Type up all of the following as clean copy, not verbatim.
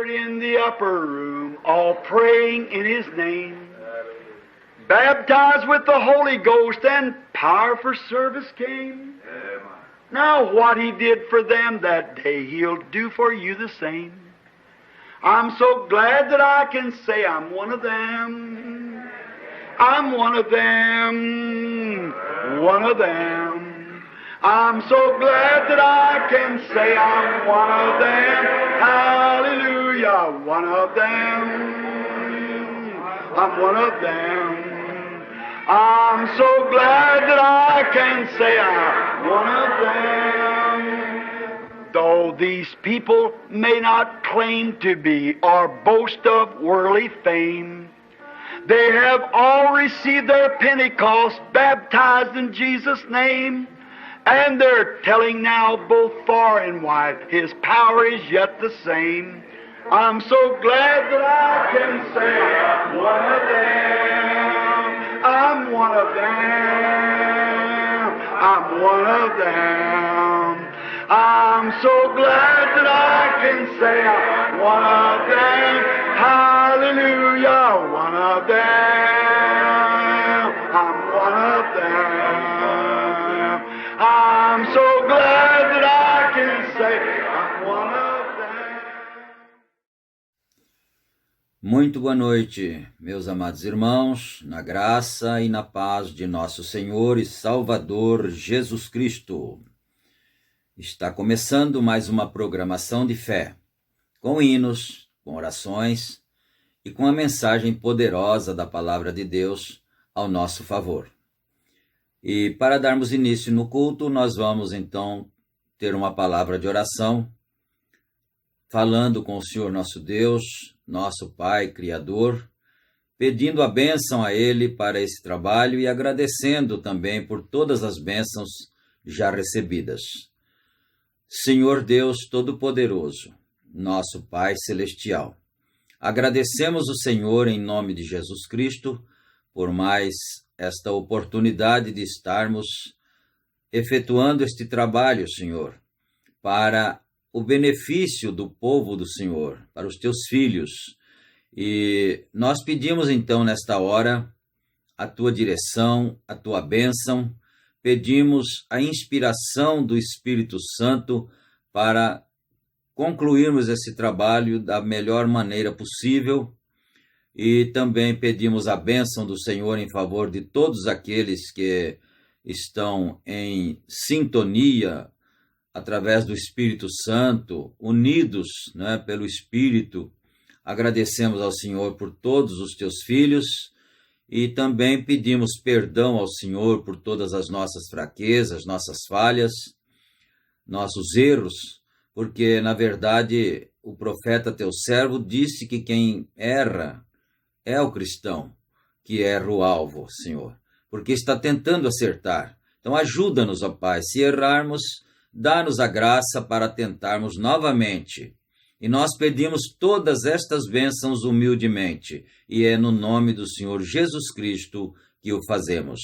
gathered in the upper room, all praying in His name. Baptized with the Holy Ghost, and power for service came. Now what He did for them that day, He'll do for you the same. I'm so glad that I can say I'm one of them. I'm one of them. One of them. I'm so glad that I can say I'm one of them. Hallelujah, one of them. I'm one of them. I'm so glad that I can say I'm one of them. Though these people may not claim to be or boast of worldly fame, they have all received their Pentecost, baptized in Jesus' name, and they're telling now both far and wide, His power is yet the same. I'm so glad that I can say I'm one of them. I'm one of them. I'm one of them. I'm so glad that I can say I'm one of them. Hallelujah, one of them. I'm one of them. I'm so glad that I can say I'm one of them. Muito boa noite, meus amados irmãos, na graça e na paz de nosso Senhor e Salvador Jesus Cristo. Está começando mais uma programação de fé, com hinos, com orações e com a mensagem poderosa da Palavra de Deus ao nosso favor. E para darmos início no culto, nós vamos então ter uma palavra de oração, falando com o Senhor nosso Deus, nosso Pai Criador, pedindo a bênção a Ele para esse trabalho e agradecendo também por todas as bênçãos já recebidas. Senhor Deus Todo-Poderoso, nosso Pai Celestial, agradecemos o Senhor em nome de Jesus Cristo por mais esta oportunidade de estarmos efetuando este trabalho, Senhor, para o benefício do povo do Senhor, para os teus filhos. E nós pedimos então nesta hora a tua direção, a tua bênção, pedimos a inspiração do Espírito Santo para concluirmos esse trabalho da melhor maneira possível e também pedimos a bênção do Senhor em favor de todos aqueles que estão em sintonia através do Espírito Santo, unidos, pelo Espírito. Agradecemos ao Senhor por todos os teus filhos e também pedimos perdão ao Senhor por todas as nossas fraquezas, nossas falhas, nossos erros, porque, na verdade, o profeta teu servo disse que quem erra é o cristão, que erra o alvo, Senhor, porque está tentando acertar. Então, ajuda-nos, ó Pai, se errarmos, dá-nos a graça para tentarmos novamente. E nós pedimos todas estas bênçãos humildemente, e é no nome do Senhor Jesus Cristo que o fazemos.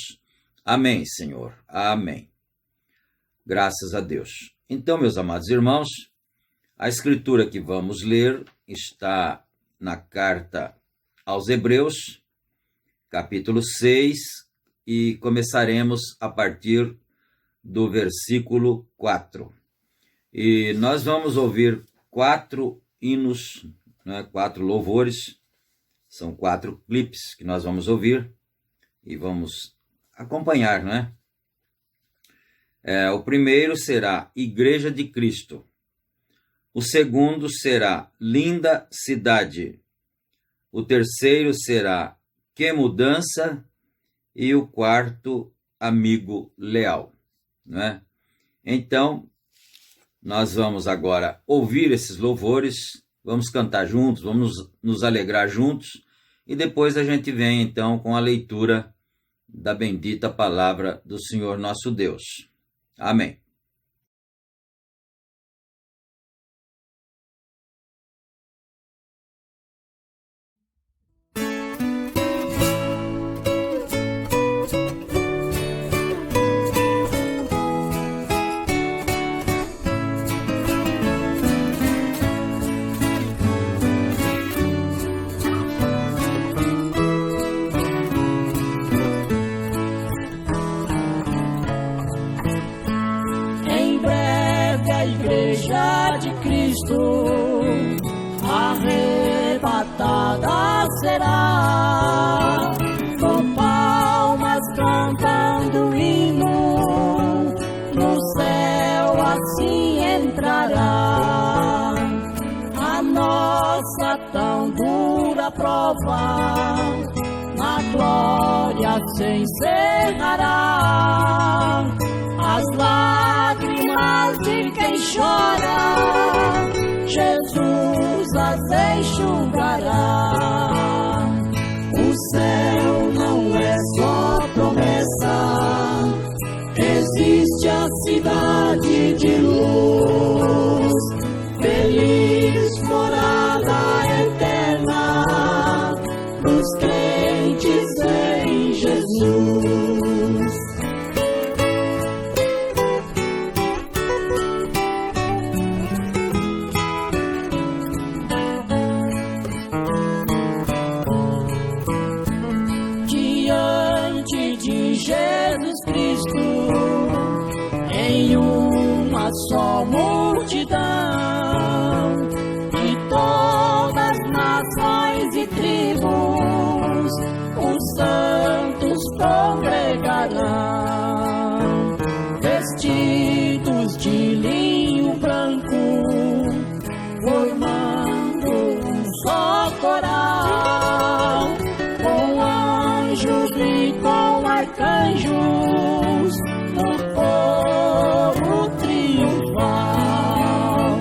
Amém, Senhor. Amém. Graças a Deus. Então, meus amados irmãos, a escritura que vamos ler está na carta aos Hebreus, capítulo 6, e começaremos a partir do versículo 4. E nós vamos ouvir 4 hinos, 4 louvores, são 4 clipes que nós vamos ouvir e vamos acompanhar, o primeiro será Igreja de Cristo, o segundo será Linda Cidade, o terceiro será Que Mudança e o quarto Amigo Leal. Então, nós vamos agora ouvir esses louvores, vamos cantar juntos, vamos nos alegrar juntos, e depois a gente vem então com a leitura da bendita palavra do Senhor nosso Deus. Amém. a igreja de Cristo arrebatada será, com palmas cantando hino, no céu assim entrará. A nossa tão dura prova na glória se encerrará. As lágrimas de quem chora, Jesus as enxugará. O céu não é só promessa, existe a cidade de luz, feliz morada eterna dos crentes em Jesus. Jesus Cristo, em uma só multidão, de todas nações e tribos, os santos congregarão, vestidos de linho branco, formando um só coral, com anjos e com arcanjos, no coro triunfal.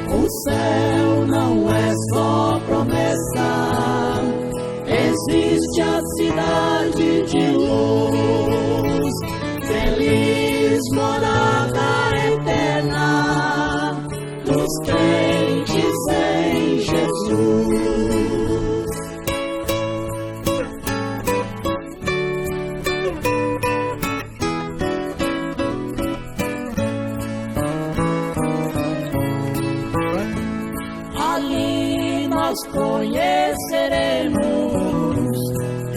O céu não é só promessa, existe a cidade de luz, feliz morada eterna dos crentes em Jesus. Conheceremos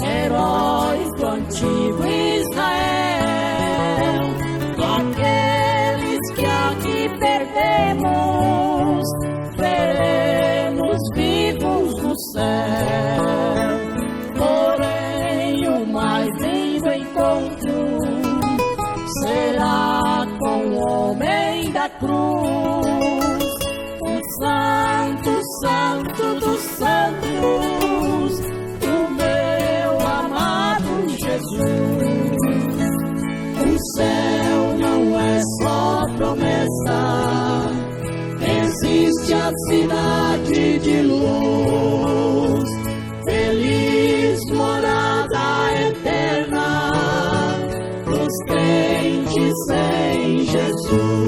heróis do antigo Israel, aqueles que aqui perdemos, veremos vivos no céu. Porém, o mais lindo encontro será com o homem da cruz, o santo, santo dos santos, o meu amado Jesus. O céu não é só promessa, existe a cidade de luz, feliz morada eterna dos crentes em Jesus.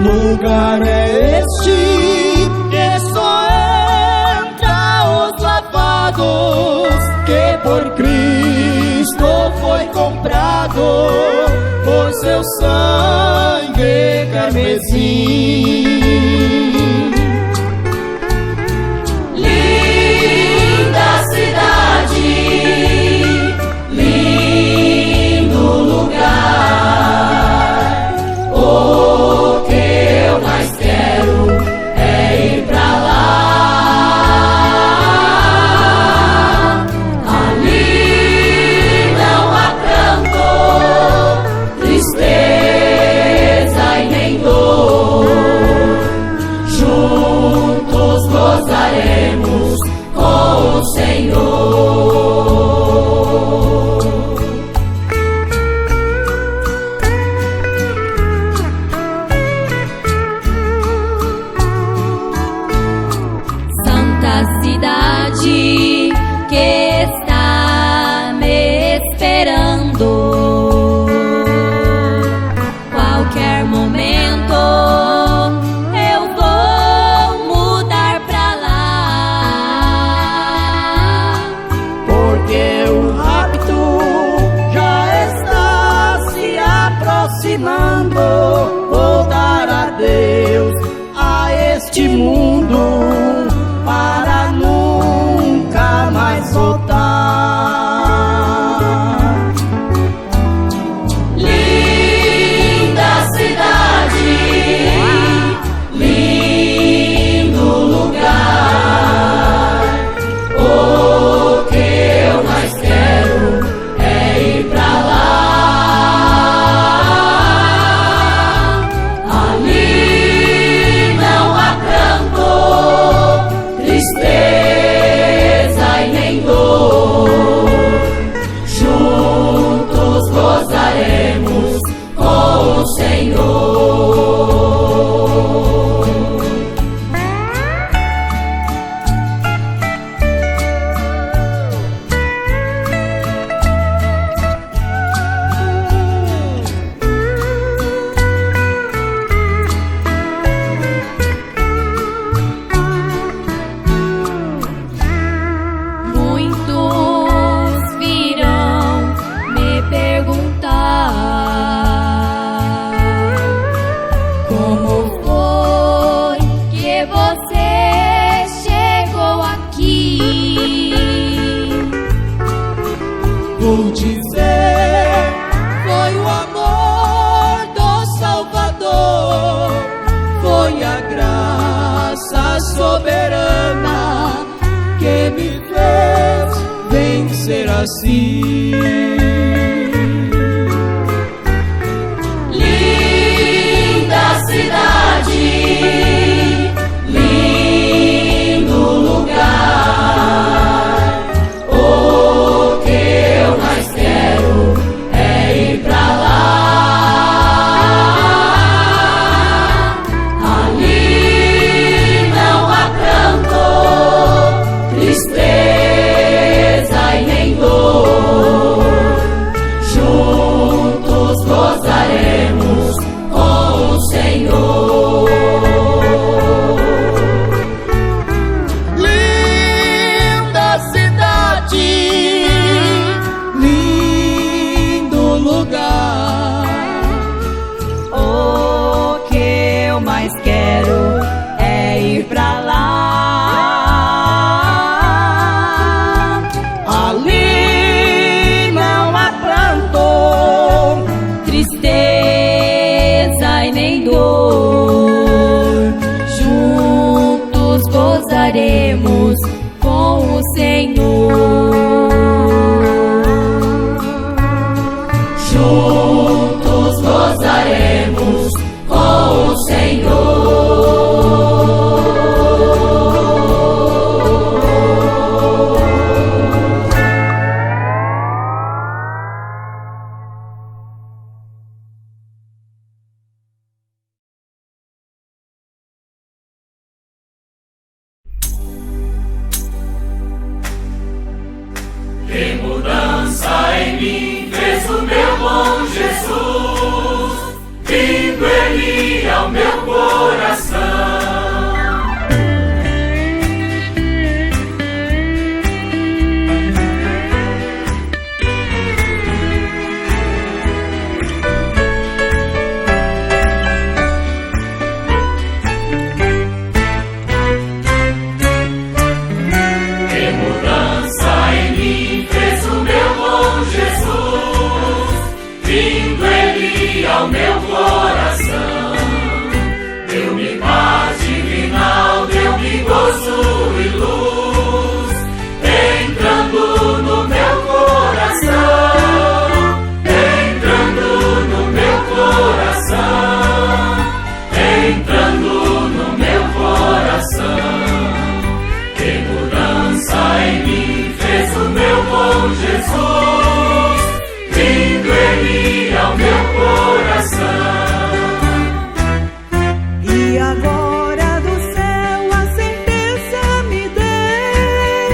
Lugar é este que só entra os lavados, que por Cristo foi comprado por seu sangue carmesim. Linda cidade, lindo lugar, o que eu mais quero é ir pra lá. Ali não há pranto, tristeza e nem dor. cidade que está me esperando. Qualquer momento eu vou mudar pra lá, porque o rapto já está se aproximando. Vou dar adeus a este mundo para nunca mais voltar. Linda cidade, lindo lugar. O que eu mais quero é ir pra lá. Ali não há pranto, tristeza e nem dor. Juntos gozaremos com o Senhor. muitos virão me perguntar como foi que você chegou aqui. Vou dizer, foi o amor do Salvador, foi a graça soberana que me fez vencer assim. Linda cidade, lindo lugar. O que eu mais quero é ir pra lá. Ali não há pranto, tristeza e nem dor. Juntos gozaremos com o Senhor. Linda cidade, lindo lugar. O que eu mais quero é ir pra lá. Ali não há pranto, Tristeza e nem dor. Juntos gozaremos com o Senhor. juntos gozaremos com o Senhor. Que mudança em mim fez o meu bom Jesus, vindo Ele ao meu coração. Que mudança em mim fez o meu bom Jesus, vindo Ele ao meu coração. Deu-me paz divinal, deu-me gozo e luz, entrando no meu coração, entrando no meu coração, entrando no meu coração. Que mudança em mim fez o meu bom Jesus, vindo Ele ao meu coração. E agora do céu a sentença me deu,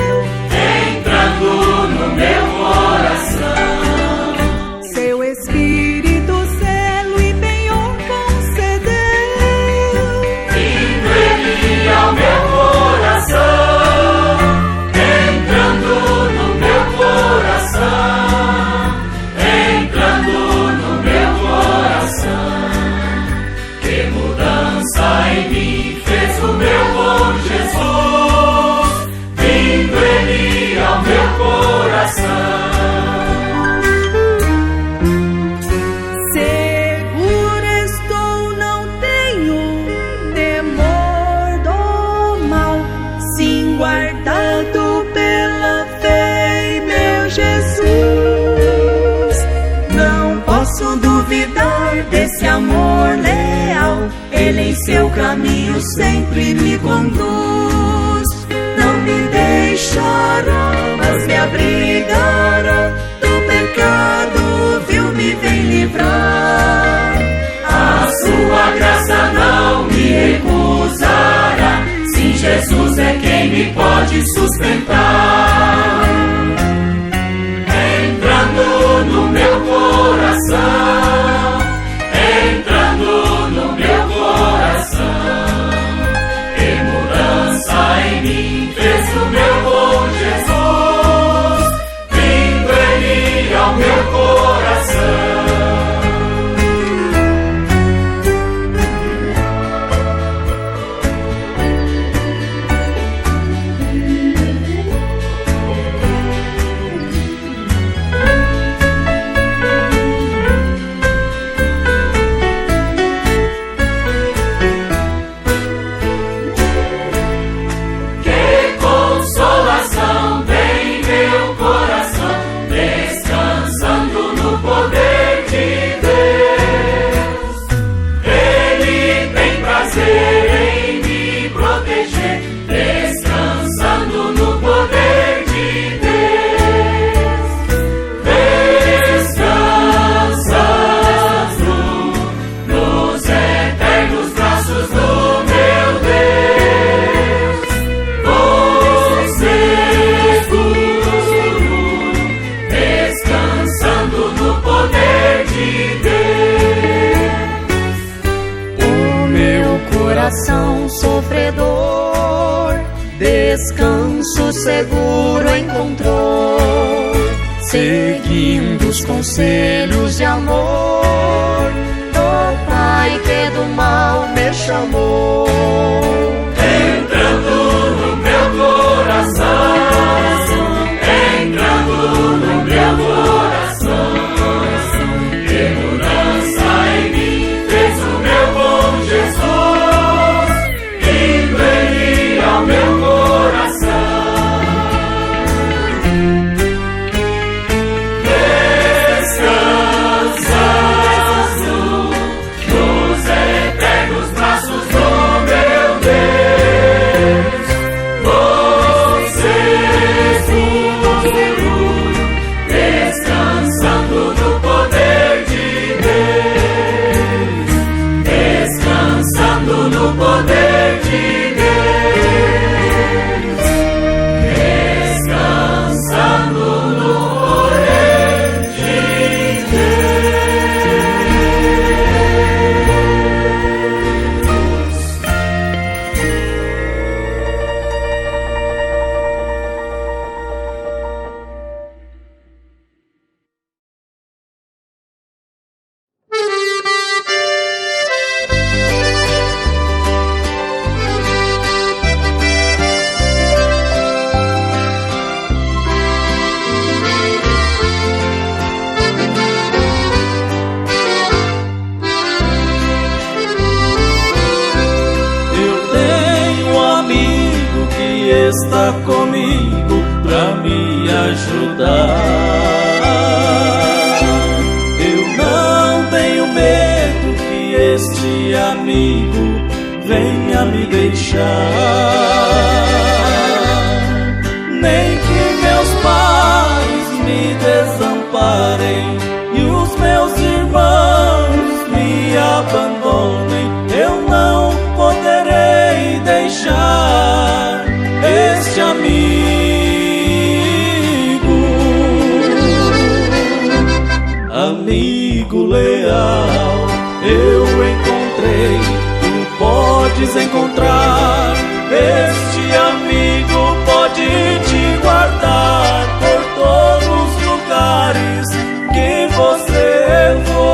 Ele em seu caminho sempre me conduz. Não me deixará, mas me abrigará. Do pecado vil me vem livrar. A sua graça não me recusará. Sim, Jesus é quem me pode sustentar. Entrando no meu coração, entrando no meu coração, que mudança em mim fez o meu bom Jesus, vindo Ele ao meu coração. Sofredor, descanso seguro encontrou, seguindo os conselhos de amor do Pai que do mal me chamou. Entrando no meu coração, entrando no meu coração, que mudança em mim fez o meu bom Jesus, vindo Ele ao meu coração. Descansando nos eternos braços do meu Deus, você seguro, descansando no poder de Deus, descansando no poder de Deus, descansando no poder de Deus. Eu tenho um amigo que está comigo pra me ajudar. Eu não tenho medo que este amigo venha me deixar, nem que meus pais me desamparem e os meus irmãos me abandonem. Eu não poderei deixar este amigo. Amigo leal, eu encontrei, tu podes encontrar. Este amigo pode te guardar por todos os lugares que você for.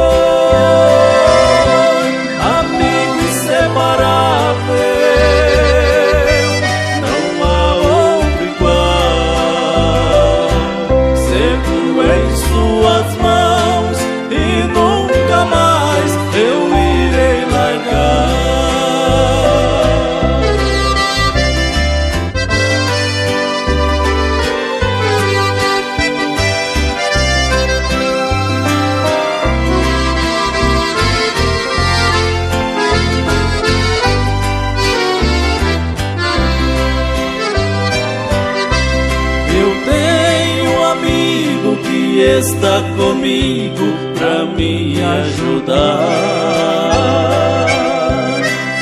Amigo inseparável, não há outro igual. Seguro em suas mãos e nunca mais eu irei largar. está comigo pra me ajudar.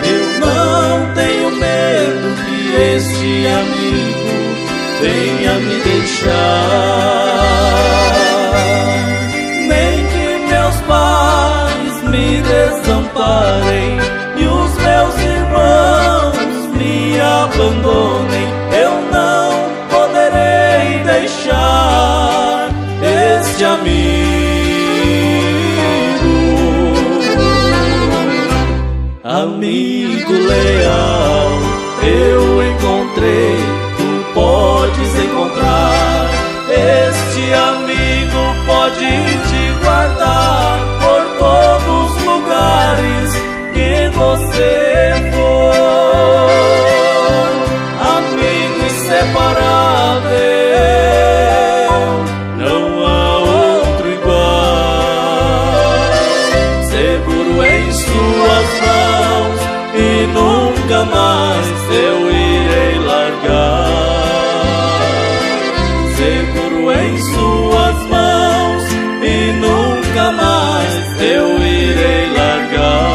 Eu não tenho medo que este amigo venha me deixar, nem que meus pais me desamparem e os meus irmãos me abandonem. Eu não poderei deixar este amigo. Amigo leal, eu encontrei, tu podes encontrar. Este amigo pode te guardar por todos os lugares que você for. Amigo inseparável, não há outro igual. Seguro em suas mãos e nunca mais eu irei largar. Seguro em suas mãos e nunca mais eu irei largar.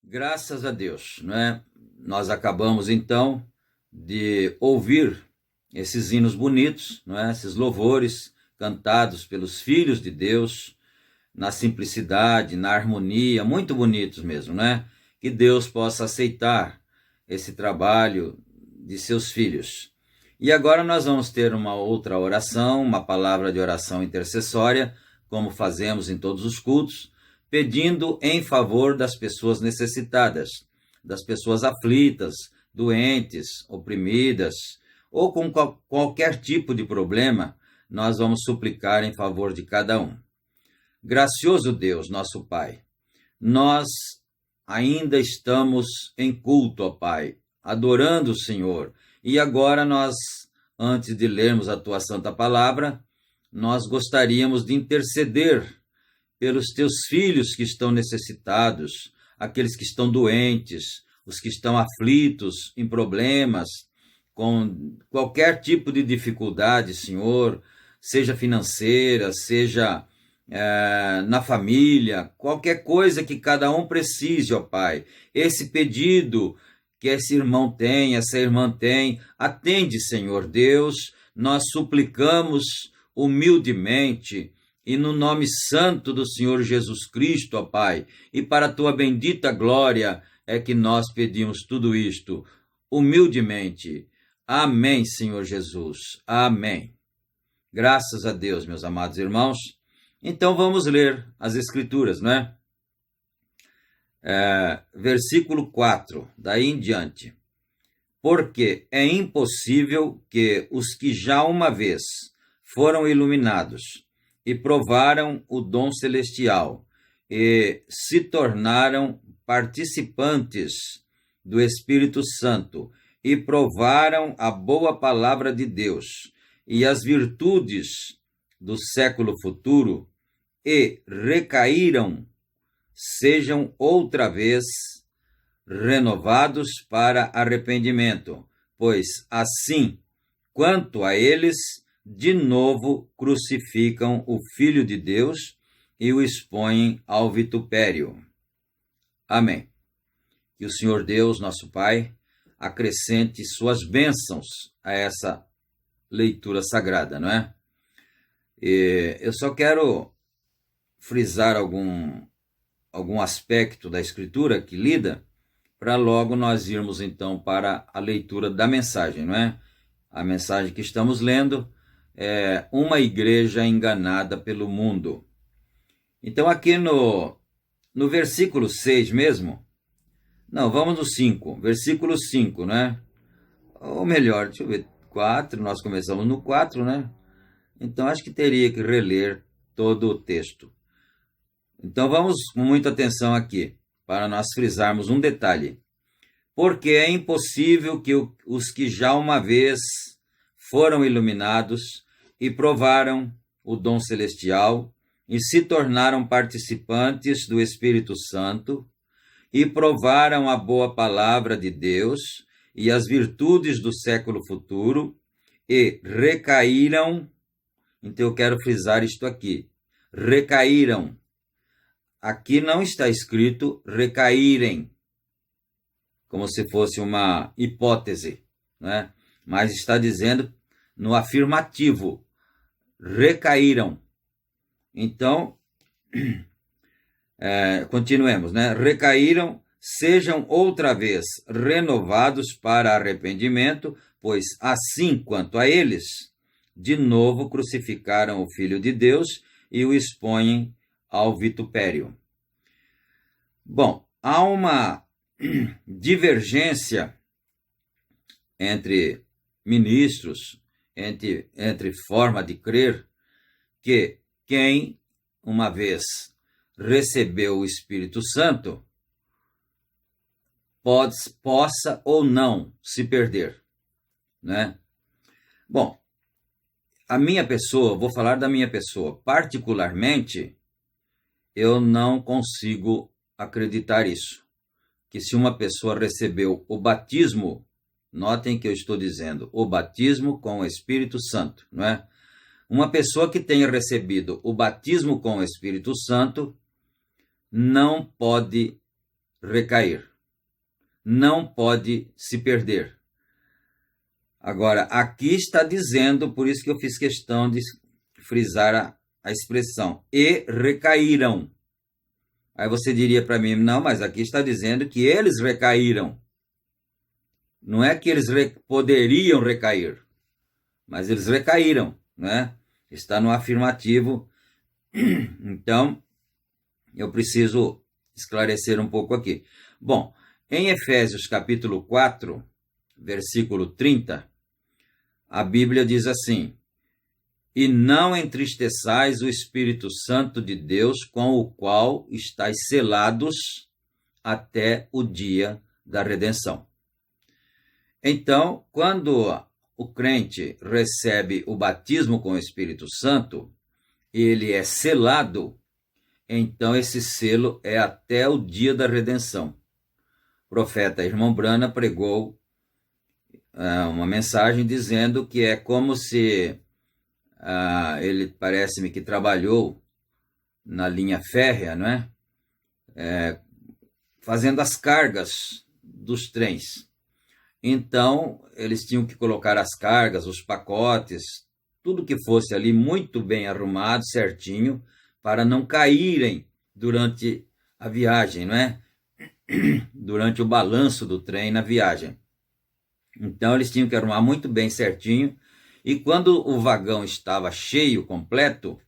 Graças a Deus, não é? Nós acabamos então de ouvir esses hinos bonitos, não é? Esses louvores cantados pelos filhos de Deus, na simplicidade, na harmonia, muito bonitos mesmo, né? Que Deus possa aceitar esse trabalho de seus filhos. E agora nós vamos ter uma outra oração, uma palavra de oração intercessória, como fazemos em todos os cultos, pedindo em favor das pessoas necessitadas, das pessoas aflitas, doentes, oprimidas, ou com qualquer tipo de problema, nós vamos suplicar em favor de cada um. Gracioso Deus, nosso Pai, nós ainda estamos em culto, ó Pai, adorando o Senhor. E agora nós, antes de lermos a Tua Santa Palavra, nós gostaríamos de interceder pelos Teus filhos que estão necessitados, aqueles que estão doentes, os que estão aflitos em problemas, com qualquer tipo de dificuldade, Senhor, seja financeira, seja na família, qualquer coisa que cada um precise, ó Pai. Esse pedido que esse irmão tem, essa irmã tem, atende, Senhor Deus, nós suplicamos humildemente e no nome santo do Senhor Jesus Cristo, ó Pai, e para a Tua bendita glória é que nós pedimos tudo isto, humildemente. Amém, Senhor Jesus. Amém. Graças a Deus, meus amados irmãos. Então vamos ler as Escrituras, não é? Versículo 4, daí em diante. Porque é impossível que os que já uma vez foram iluminados e provaram o dom celestial e se tornaram participantes do Espírito Santo e provaram a boa palavra de Deus e as virtudes do século futuro e recaíram, sejam outra vez renovados para arrependimento, pois assim, quanto a eles, de novo crucificam o Filho de Deus e o expõem ao vitupério. Amém. Que o Senhor Deus, nosso Pai, acrescente suas bênçãos a essa leitura sagrada, não é? Eu só quero frisar algum aspecto da Escritura que lida, para logo nós irmos então para a leitura da mensagem, não é? A mensagem que estamos lendo é uma igreja enganada pelo mundo. Então aqui no versículo 6 mesmo, não, vamos no 5, versículo 5, né? Ou melhor, deixa eu ver, 4, nós começamos no 4, né? Então acho que teria que reler todo o texto. Então vamos com muita atenção aqui, para nós frisarmos um detalhe. Porque é impossível que os que já uma vez foram iluminados e provaram o dom celestial e se tornaram participantes do Espírito Santo e provaram a boa palavra de Deus e as virtudes do século futuro e recaíram. Então eu quero frisar isto aqui. Recaíram. Aqui não está escrito recaírem, como se fosse uma hipótese, né? Mas está dizendo no afirmativo. Recaíram. Então, continuemos, né? Recaíram, sejam outra vez renovados para arrependimento, pois assim quanto a eles, de novo crucificaram o Filho de Deus e o expõem ao vitupério. Bom, há uma divergência entre ministros, entre forma de crer, que quem, uma vez recebeu o Espírito Santo, possa ou não se perder, né? Bom, a minha pessoa, vou falar da minha pessoa, particularmente, eu não consigo acreditar isso, que se uma pessoa recebeu o batismo, notem que eu estou dizendo, o batismo com o Espírito Santo, não é? Uma pessoa que tenha recebido o batismo com o Espírito Santo não pode recair, não pode se perder. Agora, aqui está dizendo, por isso que eu fiz questão de frisar a expressão, e recaíram. Aí você diria para mim, não, mas aqui está dizendo que eles recaíram. Não é que eles poderiam recair, mas eles recaíram, né? Está no afirmativo. Então, eu preciso esclarecer um pouco aqui. Bom, em Efésios capítulo 4, versículo 30, a Bíblia diz assim: e não entristeçais o Espírito Santo de Deus, com o qual estáis selados até o dia da redenção. Então, quando o crente recebe o batismo com o Espírito Santo, ele é selado, então esse selo é até o dia da redenção. O profeta Irmão Brana pregou uma mensagem dizendo que é como se ele parece-me que trabalhou na linha férrea, não é? Fazendo as cargas dos trens. Então, eles tinham que colocar as cargas, os pacotes, tudo que fosse ali muito bem arrumado, certinho, para não caírem durante a viagem, não é? Durante o balanço do trem na viagem. Então, eles tinham que arrumar muito bem certinho, e quando o vagão estava cheio, completo,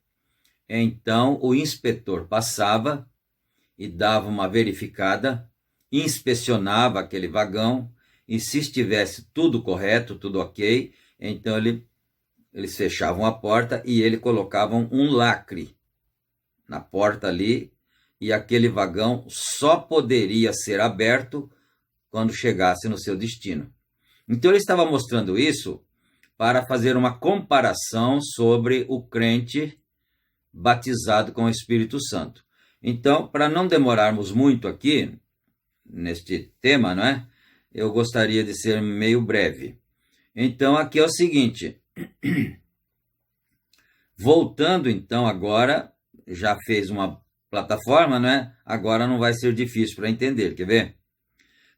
então o inspetor passava e dava uma verificada, inspecionava aquele vagão, e se estivesse tudo correto, tudo ok, então eles fechavam a porta e eles colocavam um lacre na porta ali, e aquele vagão só poderia ser aberto quando chegasse no seu destino. Então ele estava mostrando isso para fazer uma comparação sobre o crente batizado com o Espírito Santo. Então, para não demorarmos muito aqui neste tema, não é? Eu gostaria de ser meio breve. Então, aqui é o seguinte. Voltando, então, agora, já fez uma plataforma, né? Agora não vai ser difícil para entender, quer ver?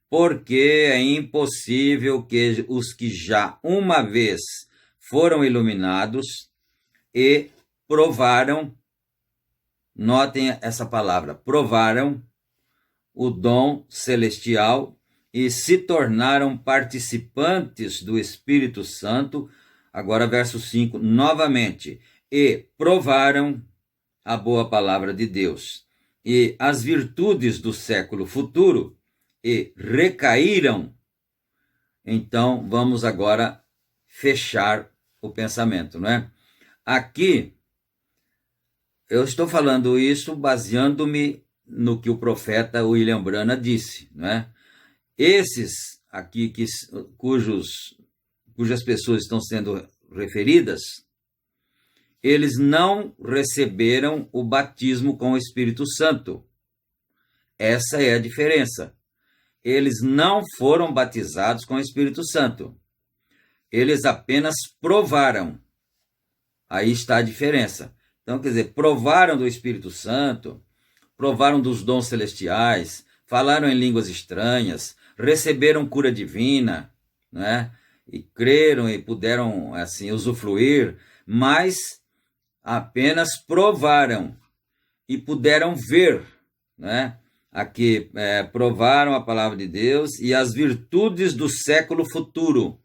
Porque é impossível que os que já uma vez foram iluminados e provaram, notem essa palavra, provaram o dom celestial e se tornaram participantes do Espírito Santo, agora verso 5, novamente, e provaram a boa palavra de Deus e as virtudes do século futuro e recaíram. Então, vamos agora fechar o pensamento, não é? Aqui, eu estou falando isso baseando-me no que o profeta William Branham disse, não é? Esses aqui cujas pessoas estão sendo referidas, eles não receberam o batismo com o Espírito Santo. Essa é a diferença. Eles não foram batizados com o Espírito Santo. Eles apenas provaram. Aí está a diferença. Então, quer dizer, provaram do Espírito Santo, provaram dos dons celestiais, falaram em línguas estranhas, receberam cura divina, né? E creram e puderam, assim, usufruir, mas apenas provaram e puderam ver, né? Aqui, provaram a palavra de Deus e as virtudes do século futuro.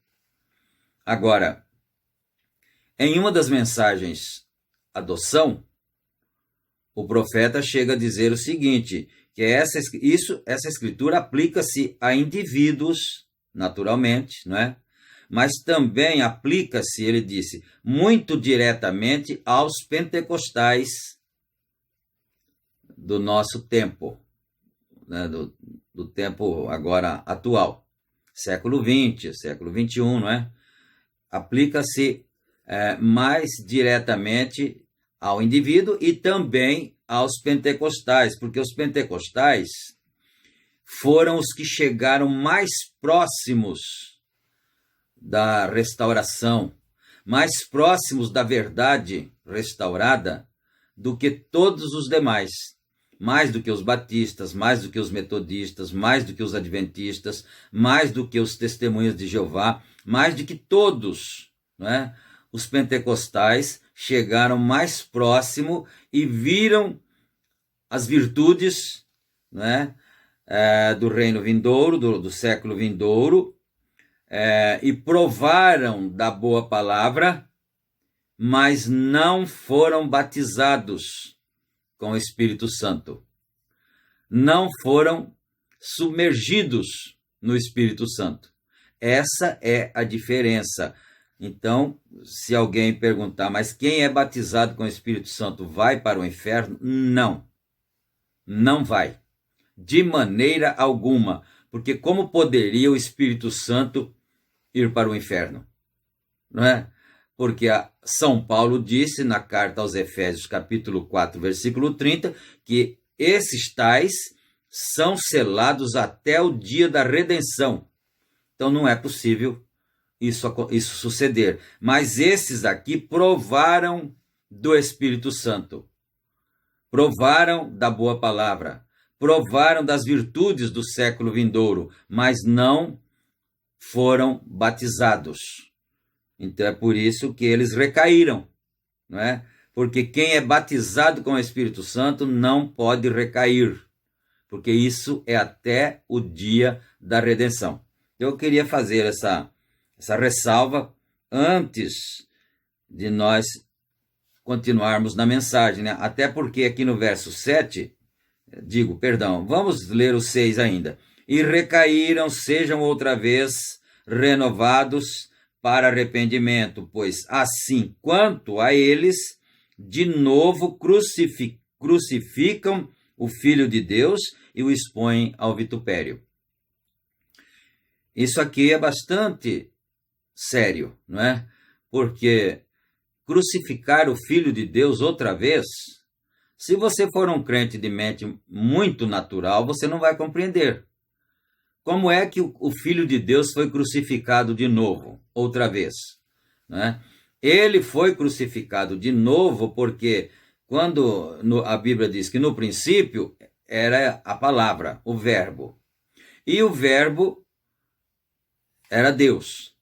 Agora, em uma das mensagens adoção, o profeta chega a dizer o seguinte, que essa escritura aplica-se a indivíduos, naturalmente, não é? Mas também aplica-se, ele disse, muito diretamente aos pentecostais do nosso tempo, né? do tempo agora atual, século XX, século XXI, não é? Aplica-se mais diretamente ao indivíduo e também aos pentecostais, porque os pentecostais foram os que chegaram mais próximos da restauração, mais próximos da verdade restaurada do que todos os demais, mais do que os batistas, mais do que os metodistas, mais do que os adventistas, mais do que os testemunhas de Jeová, mais do que todos, né? Os pentecostais chegaram mais próximo e viram as virtudes, né, do reino vindouro, do século vindouro, e provaram da boa palavra, mas não foram batizados com o Espírito Santo. Não foram submergidos no Espírito Santo. Essa é a diferença. Então, se alguém perguntar, mas quem é batizado com o Espírito Santo vai para o inferno? Não, não vai, de maneira alguma, porque como poderia o Espírito Santo ir para o inferno? Não é? Porque São Paulo disse na carta aos Efésios, capítulo 4, versículo 30, que esses tais são selados até o dia da redenção. Então não é possível isso suceder. Mas esses aqui provaram do Espírito Santo, provaram da boa palavra, provaram das virtudes do século vindouro, mas não foram batizados. Então é por isso que eles recaíram, não é? Porque quem é batizado com o Espírito Santo não pode recair, porque isso é até o dia da redenção. Eu queria fazer essa ressalva antes de nós continuarmos na mensagem, né? Até porque aqui no verso 7, vamos ler o 6 ainda. E recaíram, sejam outra vez renovados para arrependimento, pois assim quanto a eles, de novo crucificam o Filho de Deus e o expõem ao vitupério. Isso aqui é bastante sério, não é? Porque crucificar o Filho de Deus outra vez, se você for um crente de mente muito natural, você não vai compreender. Como é que o Filho de Deus foi crucificado de novo, outra vez? Né? Ele foi crucificado de novo porque quando a Bíblia diz que no princípio era a palavra, o verbo. E o verbo era Deus.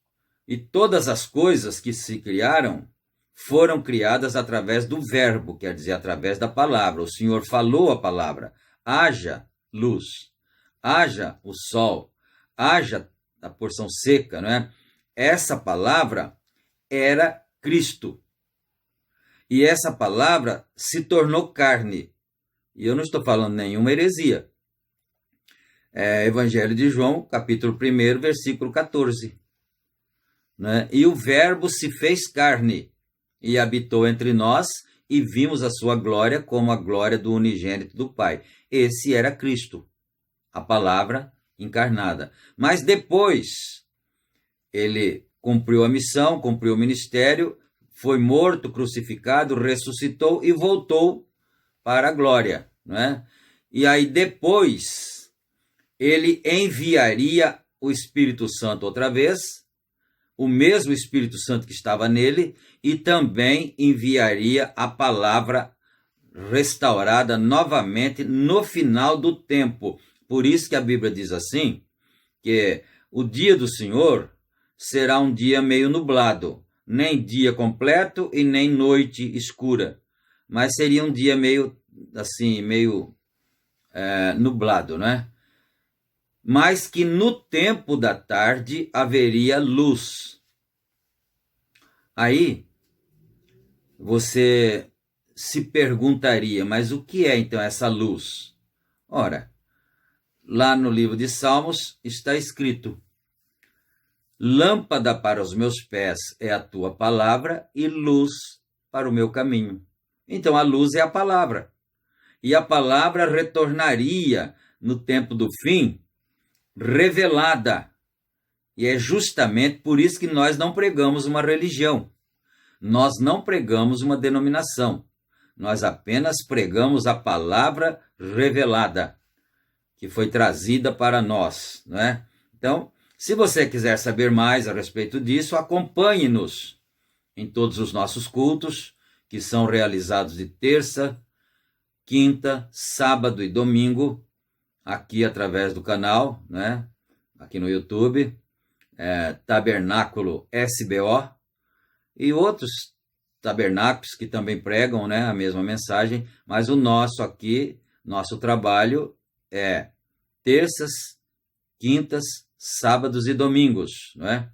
E todas as coisas que se criaram foram criadas através do verbo, quer dizer, através da palavra. O Senhor falou a palavra, haja luz, haja o sol, haja a porção seca, não é? Essa palavra era Cristo. E essa palavra se tornou carne. E eu não estou falando nenhuma heresia. Evangelho de João, capítulo 1, versículo 14. Né? E o verbo se fez carne e habitou entre nós e vimos a sua glória como a glória do unigênito do Pai. Esse era Cristo, a palavra encarnada. Mas depois ele cumpriu a missão, cumpriu o ministério, foi morto, crucificado, ressuscitou e voltou para a glória, não é? E aí depois ele enviaria o Espírito Santo outra vez, o mesmo Espírito Santo que estava nele, e também enviaria a palavra restaurada novamente no final do tempo. Por isso que a Bíblia diz assim, que o dia do Senhor será um dia meio nublado, nem dia completo e nem noite escura, mas seria um dia meio assim, meio nublado, né? Mas que no tempo da tarde haveria luz. Aí você se perguntaria, mas o que é então essa luz? Ora, lá no livro de Salmos está escrito: lâmpada para os meus pés é a tua palavra e luz para o meu caminho. Então a luz é a palavra. E a palavra retornaria no tempo do fim, revelada. E é justamente por isso que nós não pregamos uma religião. Nós não pregamos uma denominação. Nós apenas pregamos a palavra revelada, que foi trazida para nós, não é? Então, se você quiser saber mais a respeito disso, acompanhe-nos em todos os nossos cultos, que são realizados de terça, quinta, sábado e domingo, aqui através do canal, né? Aqui no YouTube, Tabernáculo SBO, e outros tabernáculos que também pregam, né, a mesma mensagem, mas o nosso aqui, nosso trabalho é terças, quintas, sábados e domingos, né?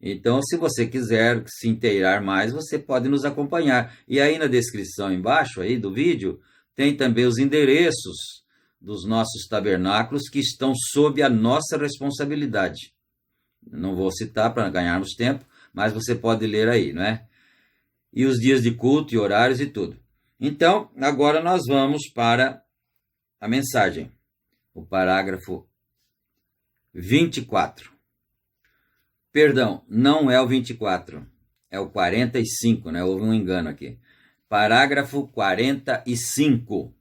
Então, se você quiser se inteirar mais, você pode nos acompanhar. E aí na descrição embaixo aí do vídeo, tem também os endereços dos nossos tabernáculos que estão sob a nossa responsabilidade. Não vou citar para ganharmos tempo, mas você pode ler aí, não é? E os dias de culto e horários e tudo. Então, agora nós vamos para a mensagem. O parágrafo 24. Perdão, não é o 24, é o 45, né? Houve um engano aqui. Parágrafo 45.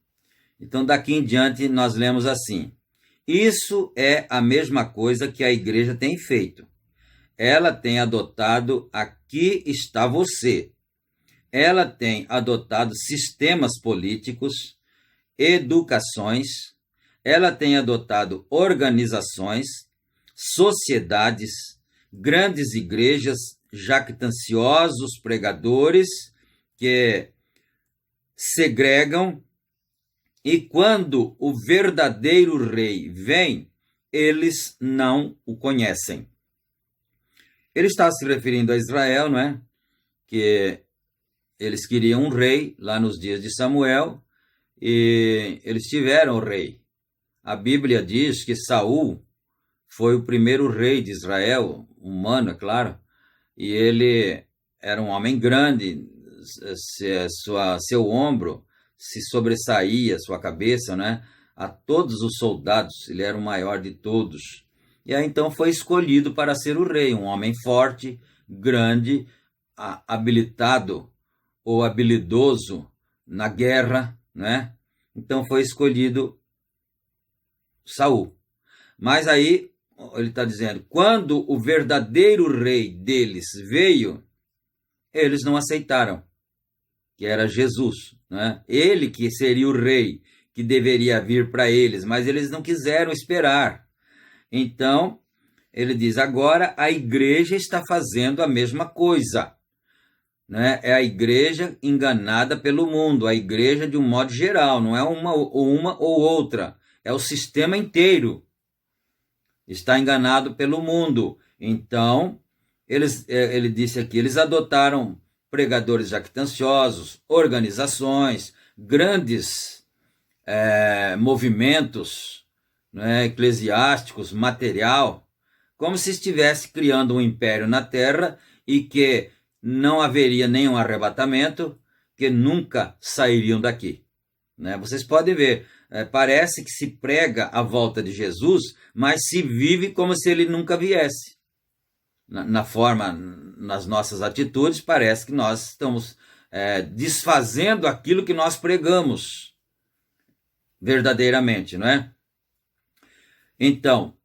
Então, daqui em diante, nós lemos assim: isso é a mesma coisa que a igreja tem feito. Ela tem adotado aqui está você. Ela tem adotado sistemas políticos, educações, ela tem adotado organizações, sociedades, grandes igrejas, jactanciosos pregadores que segregam, e quando o verdadeiro rei vem, eles não o conhecem. Ele está se referindo a Israel, não é? Que eles queriam um rei lá nos dias de Samuel, e eles tiveram o rei. A Bíblia diz que Saul foi o primeiro rei de Israel, humano, é claro, e ele era um homem grande, seu ombro se sobressaía, sua cabeça, né, a todos os soldados, ele era o maior de todos. E aí então foi escolhido para ser o rei, um homem forte, grande, habilitado ou habilidoso na guerra, né? Então foi escolhido Saul. Mas aí ele está dizendo, quando o verdadeiro rei deles veio, eles não aceitaram, que era Jesus, né? Ele que seria o rei, que deveria vir para eles, mas eles não quiseram esperar. Então, ele diz, agora a igreja está fazendo a mesma coisa, né? É a igreja enganada pelo mundo, a igreja de um modo geral, não é uma ou outra, é o sistema inteiro. Está enganado pelo mundo. Então, ele disse aqui, eles adotaram pregadores jactanciosos, organizações, grandes movimentos, né, eclesiásticos, material, como se estivesse criando um império na terra e que não haveria nenhum arrebatamento, que nunca sairiam daqui, né? Vocês podem ver, parece que se prega a volta de Jesus, mas se vive como se ele nunca viesse. na forma, nas nossas atitudes, parece que nós estamos desfazendo aquilo que nós pregamos verdadeiramente, não é? Então,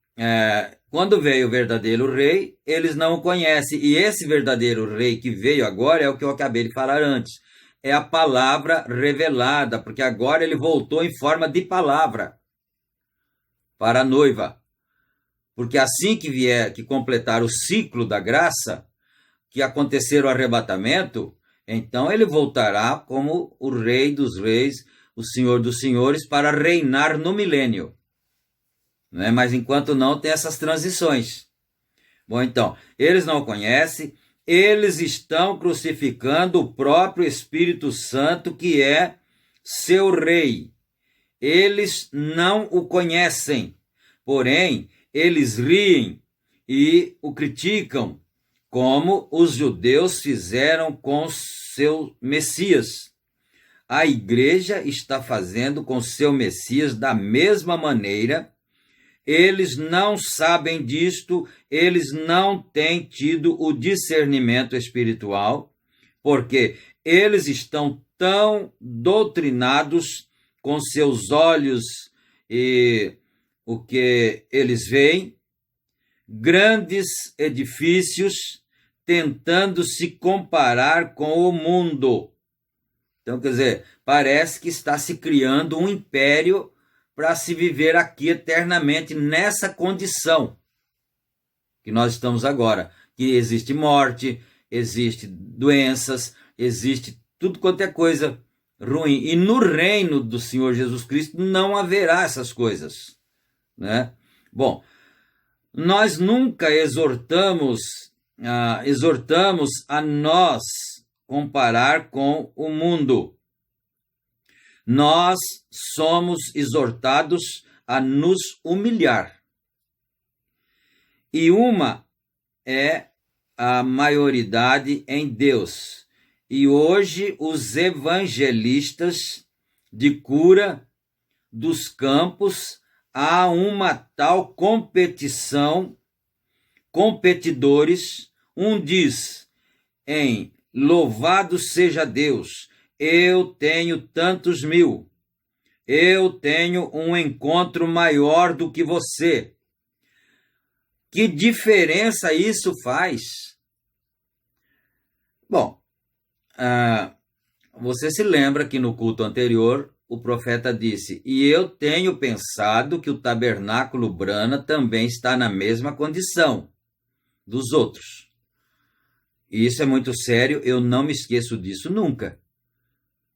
quando veio o verdadeiro rei, eles não o conhecem. E esse verdadeiro rei que veio agora é o que eu acabei de falar antes. É a palavra revelada, porque agora ele voltou em forma de palavra para a noiva. Porque assim que completar o ciclo da graça, que acontecer o arrebatamento, então ele voltará como o Rei dos Reis, o Senhor dos Senhores, para reinar no milênio. Né? Mas enquanto não, tem essas transições. Bom, então, eles não conhecem, eles estão crucificando o próprio Espírito Santo, que é seu rei. Eles não o conhecem, porém, eles riem e o criticam, como os judeus fizeram com seu Messias. A igreja está fazendo com seu Messias da mesma maneira. Eles não sabem disto, eles não têm tido o discernimento espiritual, porque eles estão tão doutrinados com seus olhos e o que eles veem, grandes edifícios tentando se comparar com o mundo. Então, quer dizer, parece que está se criando um império para se viver aqui eternamente nessa condição que nós estamos agora, que existe morte, existe doenças, existe tudo quanto é coisa ruim. E no reino do Senhor Jesus Cristo não haverá essas coisas, né? Bom, nós nunca exortamos a nós comparar com o mundo. Nós somos exortados a nos humilhar. E uma é a maioridade em Deus. E hoje os evangelistas de cura dos campos, há uma tal competição, competidores, um diz em louvado seja Deus, eu tenho tantos mil, eu tenho um encontro maior do que você. Que diferença isso faz? Bom, você se lembra que no culto anterior o profeta disse, e eu tenho pensado que o tabernáculo Brana também está na mesma condição dos outros. E isso é muito sério, eu não me esqueço disso nunca.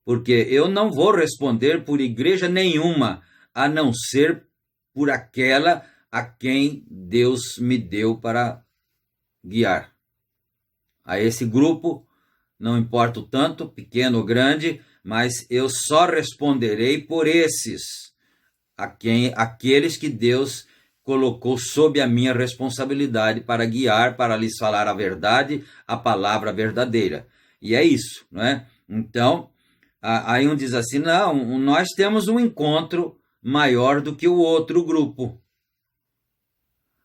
Porque eu não vou responder por igreja nenhuma, a não ser por aquela a quem Deus me deu para guiar. A esse grupo, não importa o tanto, pequeno ou grande, mas eu só responderei por esses, aqueles que Deus colocou sob a minha responsabilidade para guiar, para lhes falar a verdade, a palavra verdadeira. E é isso, não é? Então, aí um diz assim, não, nós temos um encontro maior do que o outro grupo.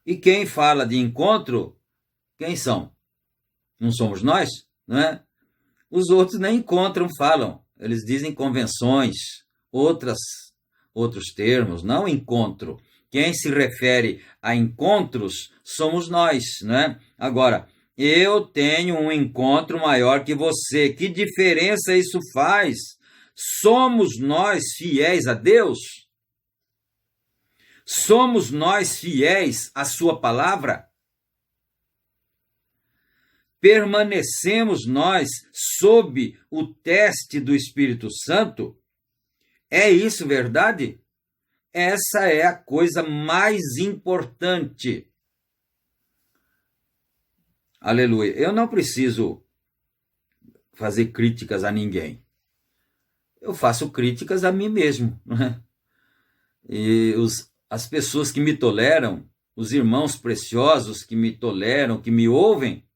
E quem fala de encontro, quem são? Não somos nós, não é? Os outros nem encontram, falam. Eles dizem convenções, outros termos, não encontro. Quem se refere a encontros somos nós, né? Agora, eu tenho um encontro maior que você. Que diferença isso faz? Somos nós fiéis a Deus? Somos nós fiéis à sua palavra? Permanecemos nós sob o teste do Espírito Santo? É isso verdade? Essa é a coisa mais importante. Aleluia. Eu não preciso fazer críticas a ninguém. Eu faço críticas a mim mesmo, né? E as pessoas que me toleram, os irmãos preciosos que me toleram, que me ouvem,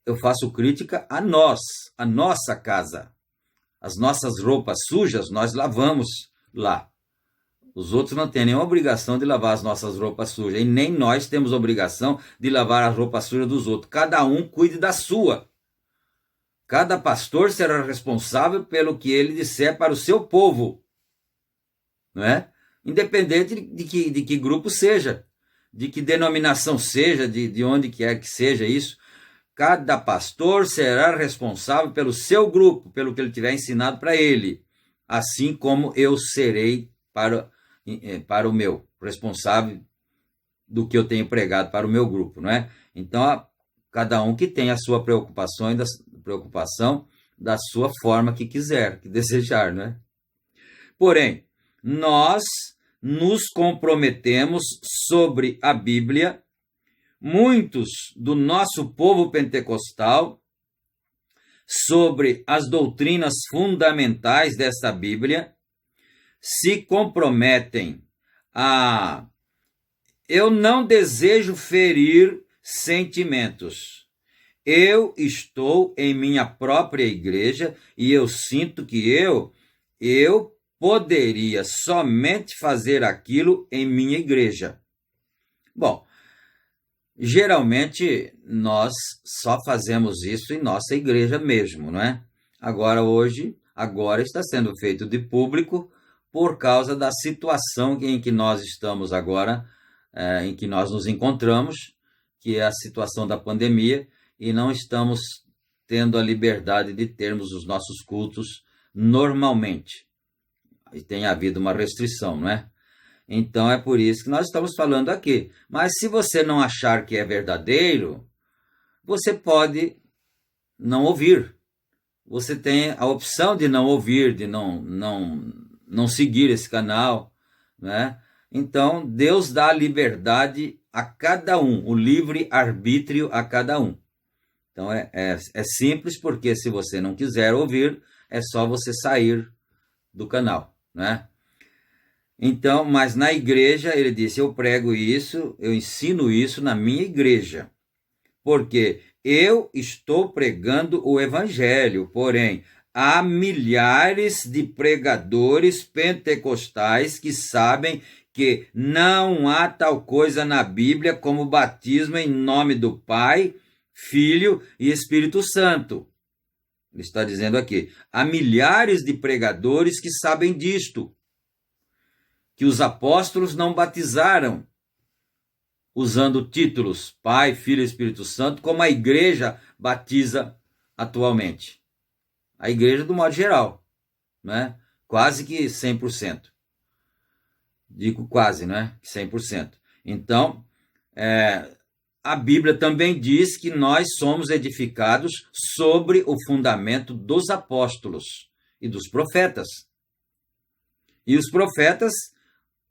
eu faço crítica a nós, a nossa casa. As nossas roupas sujas nós lavamos lá. Os outros não têm nenhuma obrigação de lavar as nossas roupas sujas. E nem nós temos obrigação de lavar as roupas sujas dos outros. Cada um cuide da sua. Cada pastor será responsável pelo que ele disser para o seu povo. Não é? Independente de que grupo seja, de que denominação seja, de onde quer que seja isso. Cada pastor será responsável pelo seu grupo, pelo que ele tiver ensinado para ele. Assim como eu serei para o meu, responsável do que eu tenho pregado para o meu grupo, não é? Então, cada um que tem a sua preocupação da sua forma que quiser, que desejar, não é? Porém, nós nos comprometemos sobre a Bíblia. Muitos do nosso povo pentecostal, sobre as doutrinas fundamentais desta Bíblia, se comprometem a... Eu não desejo ferir sentimentos. Eu estou em minha própria igreja e eu sinto que eu poderia somente fazer aquilo em minha igreja. Bom, geralmente nós só fazemos isso em nossa igreja mesmo, não é? Agora está sendo feito de público por causa da situação em que nós estamos agora, em que nós nos encontramos, que é a situação da pandemia, e não estamos tendo a liberdade de termos os nossos cultos normalmente. E tem havido uma restrição, não é? Então é por isso que nós estamos falando aqui. Mas se você não achar que é verdadeiro, você pode não ouvir. Você tem a opção de não ouvir, de não seguir esse canal, né? Então Deus dá liberdade a cada um, o livre arbítrio a cada um. Então é simples, porque se você não quiser ouvir, é só você sair do canal, né? Então, mas na igreja, ele disse, eu prego isso, eu ensino isso na minha igreja, porque eu estou pregando o evangelho, porém, há milhares de pregadores pentecostais que sabem que não há tal coisa na Bíblia como batismo em nome do Pai, Filho e Espírito Santo. Ele está dizendo aqui, há milhares de pregadores que sabem disto, que os apóstolos não batizaram usando títulos Pai, Filho e Espírito Santo, como a igreja batiza atualmente. A igreja do modo geral, né? Quase que 100%. Digo quase, né? 100%. Então, a Bíblia também diz que nós somos edificados sobre o fundamento dos apóstolos e dos profetas. E os profetas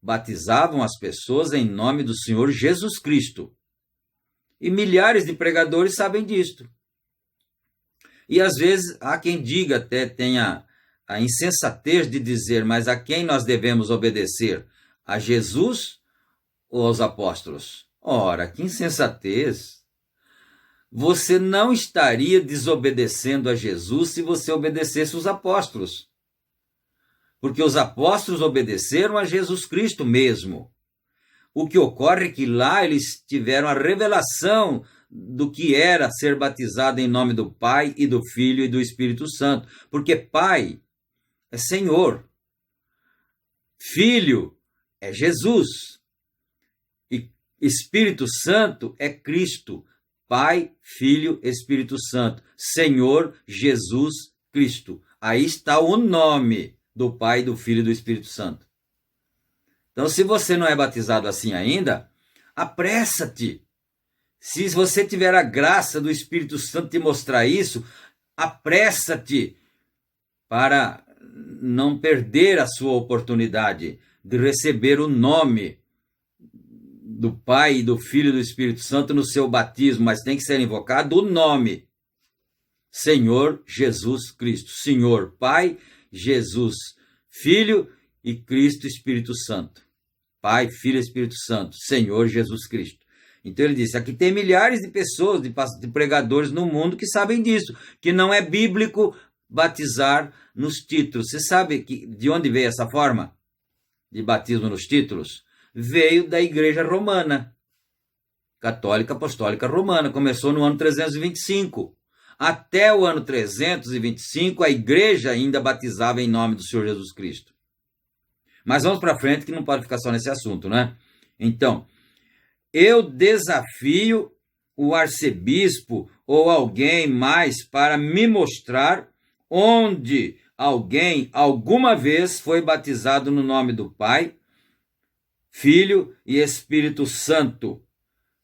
batizavam as pessoas em nome do Senhor Jesus Cristo. E milhares de pregadores sabem disto. E às vezes há quem diga, até tenha a insensatez de dizer, mas a quem nós devemos obedecer? A Jesus ou aos apóstolos? Ora, que insensatez! Você não estaria desobedecendo a Jesus se você obedecesse os apóstolos. Porque os apóstolos obedeceram a Jesus Cristo mesmo. O que ocorre é que lá eles tiveram a revelação do que era ser batizado em nome do Pai e do Filho e do Espírito Santo. Porque Pai é Senhor, Filho é Jesus e Espírito Santo é Cristo. Pai, Filho, Espírito Santo, Senhor Jesus Cristo. Aí está o nome do Pai, do Filho e do Espírito Santo. Então, se você não é batizado assim ainda, apressa-te. Se você tiver a graça do Espírito Santo te mostrar isso, apressa-te para não perder a sua oportunidade de receber o nome do Pai, do Filho e do Espírito Santo no seu batismo, mas tem que ser invocado o nome Senhor Jesus Cristo. Senhor Pai, Jesus, Filho e Cristo Espírito Santo. Pai, Filho e Espírito Santo, Senhor Jesus Cristo. Então ele disse, aqui tem milhares de pessoas, de pregadores no mundo que sabem disso, que não é bíblico batizar nos títulos. Você sabe de onde veio essa forma de batismo nos títulos, veio da Igreja Romana, Católica Apostólica Romana. Começou no ano 325. Até o ano 325, a igreja ainda batizava em nome do Senhor Jesus Cristo. Mas vamos para frente, que não pode ficar só nesse assunto, né? Então, eu desafio o arcebispo ou alguém mais para me mostrar onde alguém alguma vez foi batizado no nome do Pai, Filho e Espírito Santo.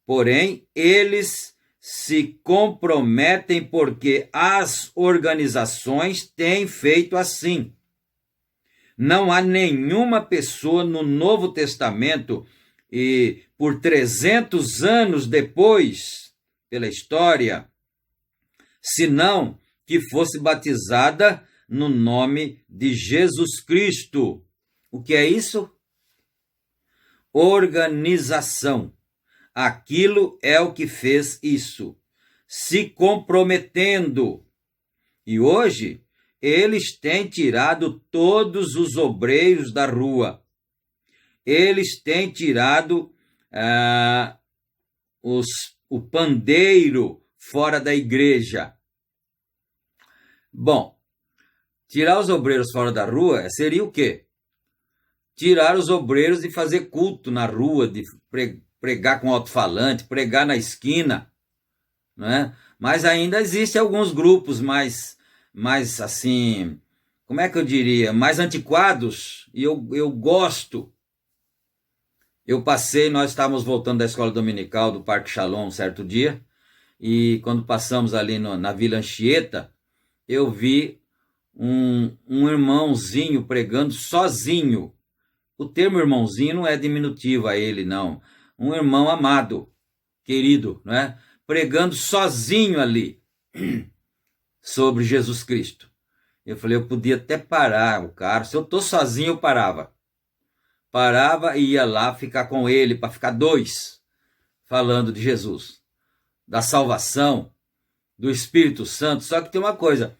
Porém, eles se comprometem porque as organizações têm feito assim. Não há nenhuma pessoa no Novo Testamento e por 300 anos depois, pela história, senão que fosse batizada no nome de Jesus Cristo. O que é isso? Organização. Aquilo é o que fez isso, se comprometendo. E hoje, eles têm tirado todos os obreiros da rua. Eles têm tirado o pandeiro fora da igreja. Bom, tirar os obreiros fora da rua seria o quê? Tirar os obreiros de fazer culto na rua, de pregar com alto-falante, pregar na esquina, né? Mas ainda existem alguns grupos mais assim, como é que eu diria, mais antiquados, e eu gosto. Nós estávamos voltando da escola dominical do Parque Shalom um certo dia, e quando passamos ali na Vila Anchieta, eu vi um irmãozinho pregando sozinho. O termo irmãozinho não é diminutivo a ele, não. Um irmão amado, querido, né? Pregando sozinho ali sobre Jesus Cristo. Eu falei, eu podia até parar o cara. Se eu estou sozinho, eu parava. Parava e ia lá ficar com ele, para ficar dois, falando de Jesus, da salvação, do Espírito Santo. Só que tem uma coisa,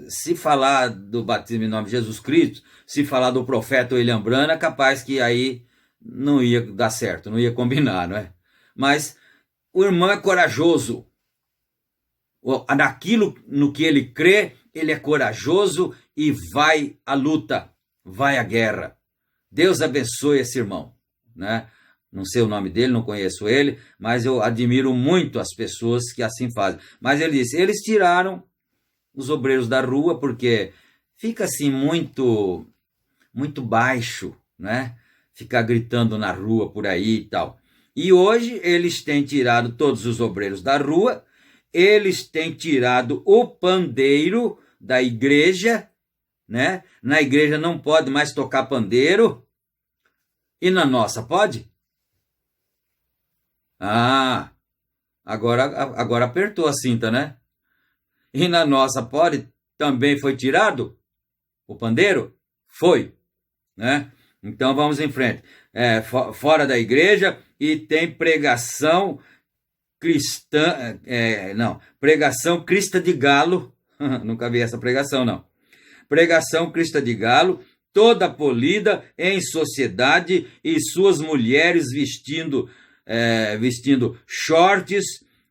se falar do batismo em nome de Jesus Cristo, se falar do profeta William Branham, é capaz que aí não ia dar certo, não ia combinar, não é? Mas o irmão é corajoso. Naquilo no que ele crê, ele é corajoso e vai à luta, vai à guerra. Deus abençoe esse irmão, né? Não sei o nome dele, não conheço ele, mas eu admiro muito as pessoas que assim fazem. Mas ele disse, eles tiraram os obreiros da rua porque fica assim muito baixo, né? Ficar gritando na rua por aí e tal. E hoje eles têm tirado todos os obreiros da rua, eles têm tirado o pandeiro da igreja, né? Na igreja não pode mais tocar pandeiro. E na nossa pode? Ah, agora apertou a cinta, né? E na nossa pode? Também foi tirado o pandeiro? Foi, né? Então vamos em frente. Fora da igreja, e tem pregação cristã, pregação crista de galo. Nunca vi essa pregação, não. Pregação crista de galo, toda polida em sociedade, e suas mulheres vestindo shorts,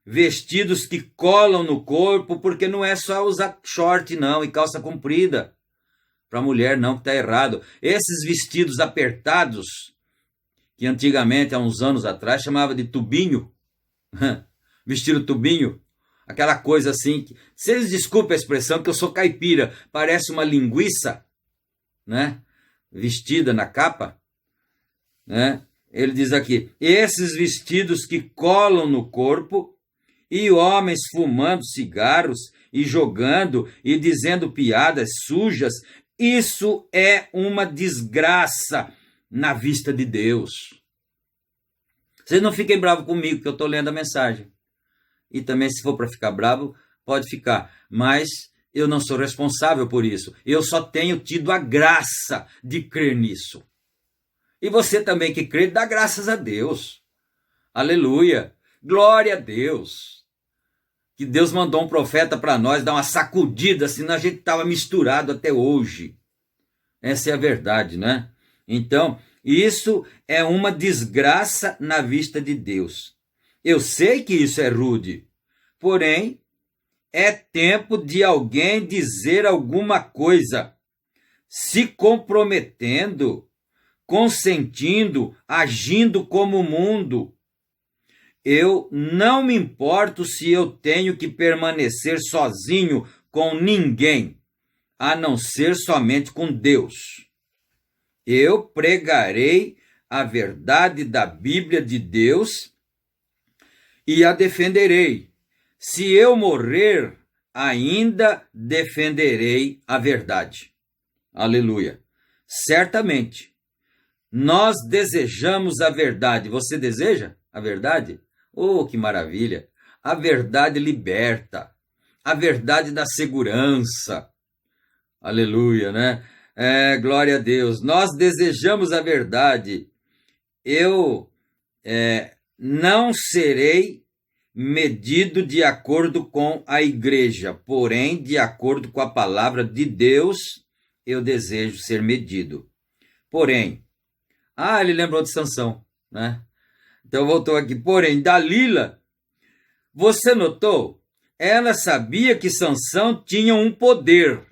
vestidos que colam no corpo, porque não é só usar short, não, e calça comprida. Para a mulher não, que está errado. Esses vestidos apertados, que antigamente, há uns anos atrás, chamava de tubinho, vestido tubinho, aquela coisa assim, vocês desculpem a expressão, que eu sou caipira, parece uma linguiça, né? Vestida na capa, né? Ele diz aqui, esses vestidos que colam no corpo, e homens fumando cigarros, e jogando, e dizendo piadas sujas, isso é uma desgraça na vista de Deus. Vocês não fiquem bravos comigo, que eu estou lendo a mensagem. E também, se for para ficar bravo, pode ficar. Mas eu não sou responsável por isso. Eu só tenho tido a graça de crer nisso. E você também que crê, dá graças a Deus. Aleluia. Glória a Deus. Que Deus mandou um profeta para nós dar uma sacudida, senão a gente estava misturado até hoje. Essa é a verdade, né? Então, isso é uma desgraça na vista de Deus. Eu sei que isso é rude, porém, é tempo de alguém dizer alguma coisa, se comprometendo, consentindo, agindo como o mundo. Eu não me importo se eu tenho que permanecer sozinho com ninguém, a não ser somente com Deus. Eu pregarei a verdade da Bíblia de Deus e a defenderei. Se eu morrer, ainda defenderei a verdade. Aleluia. Certamente, nós desejamos a verdade. Você deseja a verdade? Oh, que maravilha! A verdade liberta. A verdade dá segurança. Aleluia, né? Glória a Deus. Nós desejamos a verdade. Eu não serei medido de acordo com a igreja, porém, de acordo com a palavra de Deus, eu desejo ser medido. Porém, ele lembrou de Sansão, né? Então voltou aqui. Porém, Dalila, você notou? Ela sabia que Sansão tinha um poder.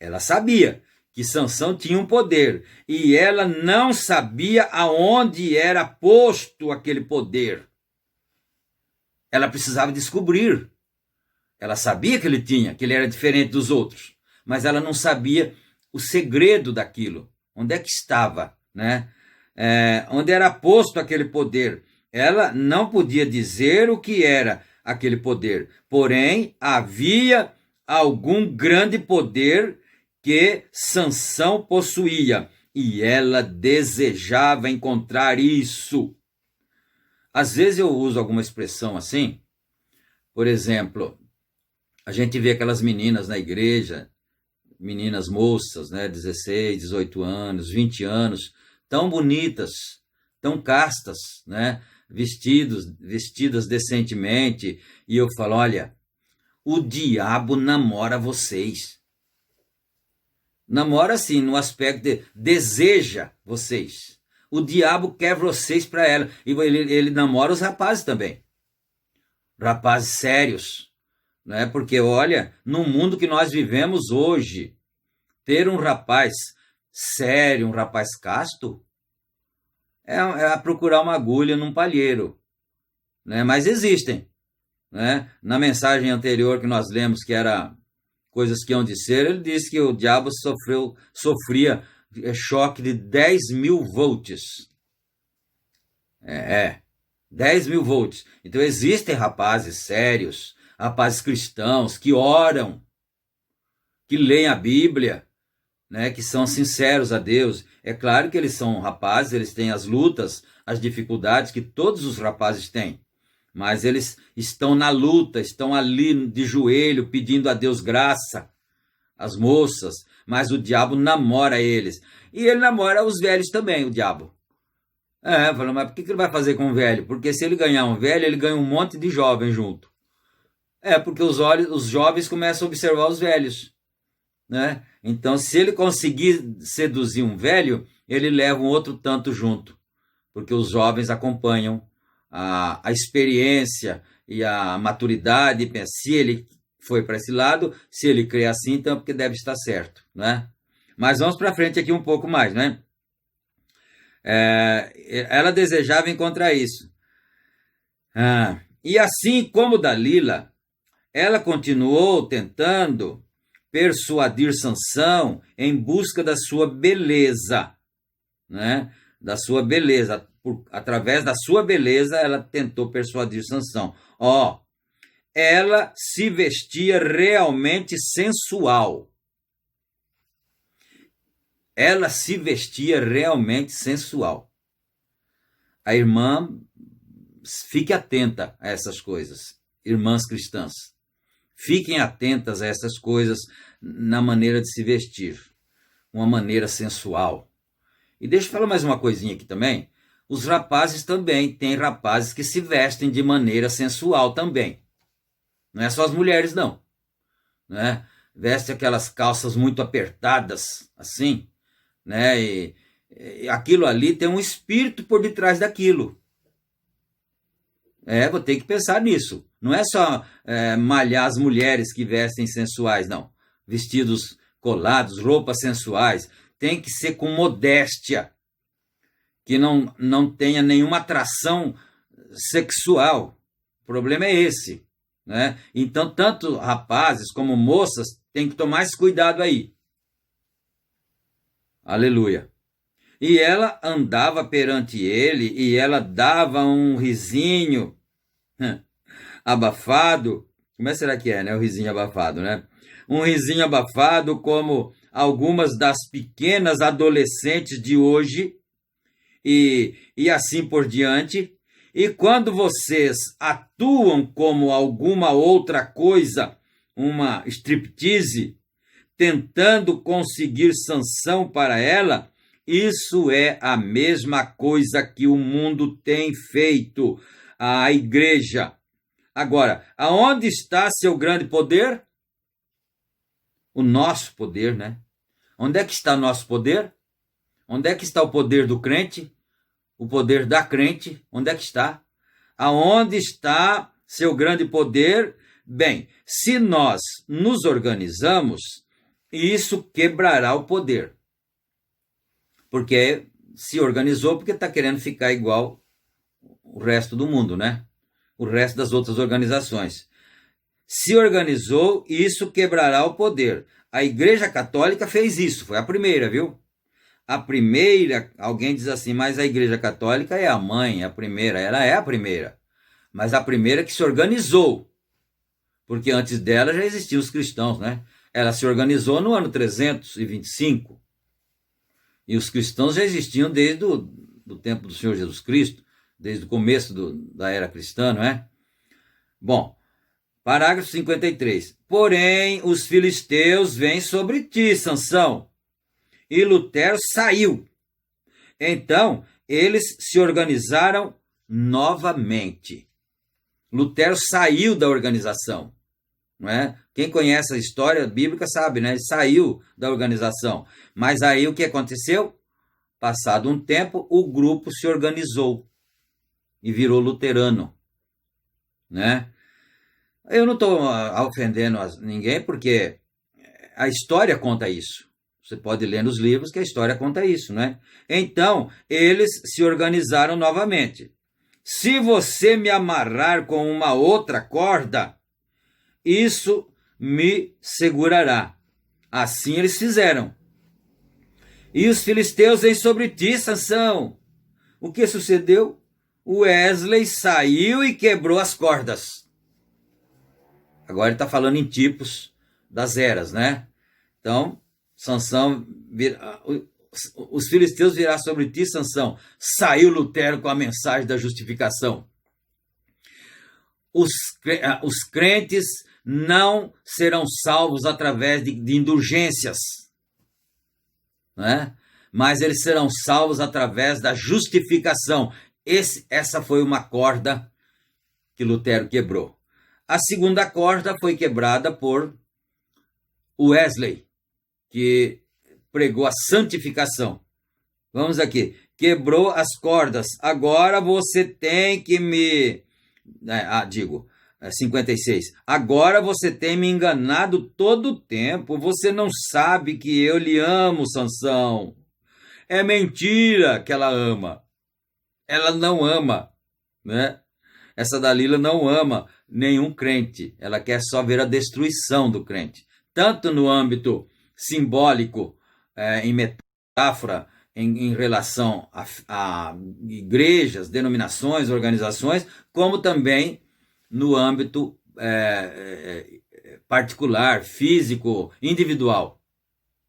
Ela sabia que Sansão tinha um poder. E ela não sabia aonde era posto aquele poder. Ela precisava descobrir. Ela sabia que ele tinha, que ele era diferente dos outros. Mas ela não sabia o segredo daquilo. Onde é que estava, né? Onde era posto aquele poder. Ela não podia dizer o que era aquele poder. Porém, havia algum grande poder que Sansão possuía. E ela desejava encontrar isso. Às vezes eu uso alguma expressão assim. Por exemplo, a gente vê aquelas meninas na igreja, meninas moças, né, 16, 18 anos, 20 anos, tão bonitas, tão castas, né, vestidas decentemente, e eu falo, olha, o diabo namora vocês. Namora assim, no aspecto de deseja vocês. O diabo quer vocês para ela, e ele namora os rapazes também. Rapazes sérios, né? Porque olha, no mundo que nós vivemos hoje, ter um rapaz sério, um rapaz casto, é procurar uma agulha num palheiro, né? Mas existem, né? Na mensagem anterior que nós lemos, que era coisas que hão de ser, ele disse que o diabo sofria choque de 10.000 volts. 10.000 volts. Então existem rapazes sérios, rapazes cristãos que oram, que leem a Bíblia, né, que são sinceros a Deus. É claro que eles são rapazes, eles têm as lutas, as dificuldades que todos os rapazes têm. Mas eles estão na luta, estão ali de joelho pedindo a Deus graça. As moças, mas o diabo namora eles. E ele namora os velhos também, o diabo. Falou, mas por que ele vai fazer com o velho? Porque se ele ganhar um velho, ele ganha um monte de jovem junto. Porque os jovens começam a observar os velhos, né? Então, se ele conseguir seduzir um velho, ele leva um outro tanto junto. Porque os jovens acompanham a experiência e a maturidade, e pensa, se ele foi para esse lado, se ele crê assim, então é porque deve estar certo, né? Mas vamos para frente aqui um pouco mais, né? Ela desejava encontrar isso. E assim como Dalila, ela continuou tentando persuadir Sansão em busca da sua beleza, né? Da sua beleza. Através da sua beleza, ela tentou persuadir Sansão. Ela se vestia realmente sensual. Ela se vestia realmente sensual. A irmã, fique atenta a essas coisas, irmãs cristãs. Fiquem atentas a essas coisas na maneira de se vestir. Uma maneira sensual. E deixa eu falar mais uma coisinha aqui também. Os rapazes também, tem rapazes que se vestem de maneira sensual também. Não é só as mulheres, não. Né? Veste aquelas calças muito apertadas, assim, né? E aquilo ali tem um espírito por detrás daquilo. Vou ter que pensar nisso. Não é só malhar as mulheres que vestem sensuais, não. Vestidos colados, roupas sensuais. Tem que ser com modéstia, que não tenha nenhuma atração sexual. O problema é esse, né? Então, tanto rapazes como moças têm que tomar esse cuidado aí. Aleluia. E ela andava perante ele, e ela dava um risinho abafado. Como será que é, né? O risinho abafado, né? Um risinho abafado, como algumas das pequenas adolescentes de hoje, e assim por diante. E quando vocês atuam como alguma outra coisa, uma striptease, tentando conseguir sanção para ela, isso é a mesma coisa que o mundo tem feito, a igreja. Agora, aonde está seu grande poder? O nosso poder, né? Onde é que está nosso poder? Onde é que está o poder do crente? O poder da crente? Onde é que está? Aonde está seu grande poder? Bem, se nós nos organizamos, isso quebrará o poder. Porque se organizou porque está querendo ficar igual o resto do mundo, né? O resto das outras organizações. Se organizou, isso quebrará o poder. A Igreja Católica fez isso, foi a primeira, viu? A primeira, alguém diz assim, mas a Igreja Católica é a mãe, a primeira. Ela é a primeira. Mas a primeira que se organizou. Porque antes dela já existiam os cristãos, né? Ela se organizou no ano 325. E os cristãos já existiam desde o tempo do Senhor Jesus Cristo, desde o começo da era cristã, não é? Bom, parágrafo 53. Porém, os filisteus vêm sobre ti, Sansão. E Lutero saiu. Então, eles se organizaram novamente. Lutero saiu da organização, não é? Quem conhece a história bíblica sabe, né? Ele saiu da organização. Mas aí o que aconteceu? Passado um tempo, o grupo se organizou e virou luterano, né? Eu não estou ofendendo ninguém, porque a história conta isso. Você pode ler nos livros que a história conta isso, né? Então, eles se organizaram novamente. Se você me amarrar com uma outra corda, isso me segurará. Assim eles fizeram. E os filisteus vêm sobre ti, Sansão. O que sucedeu? O Wesley saiu e quebrou as cordas. Agora ele está falando em tipos das eras, né? Então, Sansão, os filisteus virá sobre ti, Sansão. Saiu Lutero com a mensagem da justificação. Os crentes não serão salvos através de indulgências, né? Mas eles serão salvos através da justificação. Essa foi uma corda que Lutero quebrou. A segunda corda foi quebrada por Wesley, que pregou a santificação. Vamos aqui. Quebrou as cordas. Agora você tem que me... 56. Agora você tem me enganado todo o tempo. Você não sabe que eu lhe amo, Sansão. É mentira que ela ama. Ela não ama, né? Essa Dalila não ama nenhum crente. Ela quer só ver a destruição do crente. Tanto no âmbito simbólico, em metáfora, em relação a igrejas, denominações, organizações, como também no âmbito particular, físico, individual,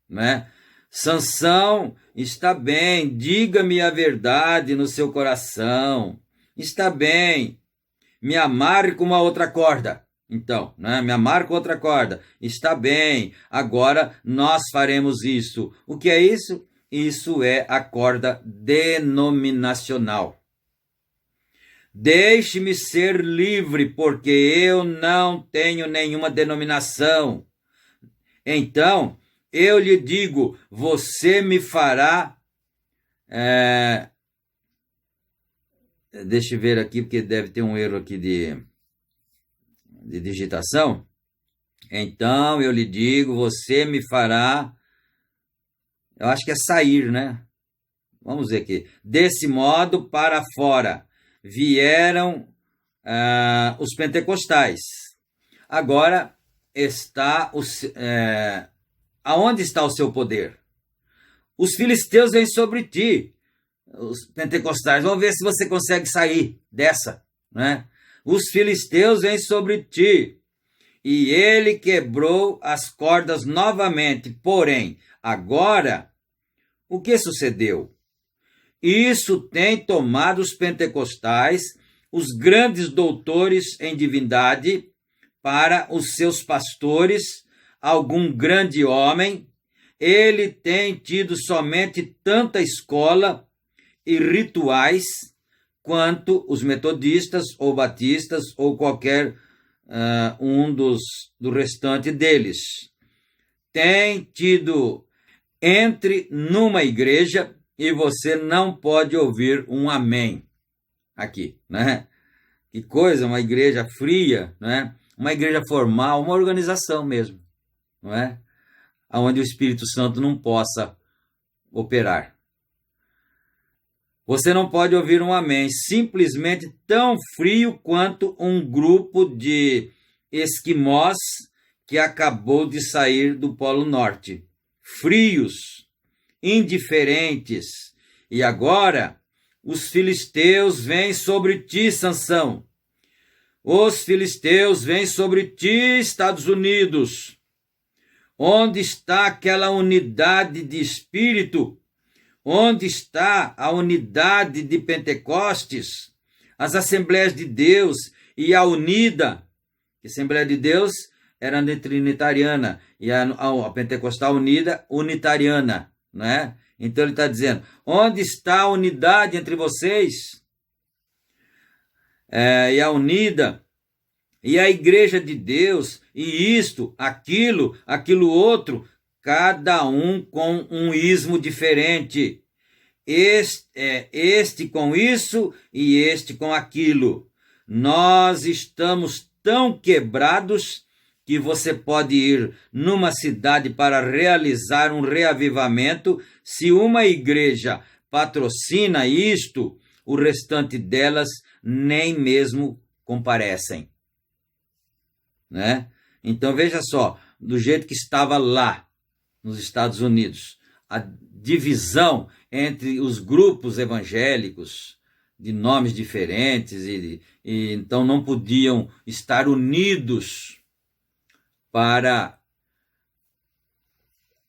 né? Sansão, está bem, diga-me a verdade no seu coração. Está bem, me amarre com uma outra corda. Então, né? Me amarre com outra corda. Está bem, agora nós faremos isso. O que é isso? Isso é a corda denominacional. Deixe-me ser livre, porque eu não tenho nenhuma denominação. Então, eu lhe digo, você me fará... Deixa eu ver aqui, porque deve ter um erro aqui de digitação. Então, eu lhe digo, você me fará... Eu acho que é sair, né? Vamos ver aqui. Desse modo, para fora vieram os pentecostais. Agora, aonde está o seu poder? Os filisteus vêm sobre ti. Os pentecostais, vamos ver se você consegue sair dessa, né? Os filisteus vêm sobre ti, e ele quebrou as cordas novamente. Porém, agora, o que sucedeu? Isso tem tomado os pentecostais, os grandes doutores em divindade, para os seus pastores, algum grande homem. Ele tem tido somente tanta escola e rituais quanto os metodistas ou batistas ou qualquer do restante deles. Tem tido, entre numa igreja e você não pode ouvir um amém aqui, né? Que coisa, uma igreja fria, né? Uma igreja formal, uma organização mesmo, não é? Onde o Espírito Santo não possa operar. Você não pode ouvir um amém, simplesmente tão frio quanto um grupo de esquimós que acabou de sair do Polo Norte. Frios, indiferentes. E agora, os filisteus vêm sobre ti, Sansão. Os filisteus vêm sobre ti, Estados Unidos. Onde está aquela unidade de espírito? Onde está a unidade de Pentecostes? As Assembleias de Deus e a Unida. A Assembleia de Deus era trinitariana e a Pentecostal Unida, unitariana, né? Então ele está dizendo, onde está a unidade entre vocês? E a Unida, e a Igreja de Deus, e isto, aquilo outro, cada um com um ismo diferente. Este com isso e este com aquilo. Nós estamos tão quebrados que você pode ir numa cidade para realizar um reavivamento. Se uma igreja patrocina isto, o restante delas nem mesmo comparecem, né? Então veja só, do jeito que estava lá nos Estados Unidos, a divisão entre os grupos evangélicos de nomes diferentes e então não podiam estar unidos para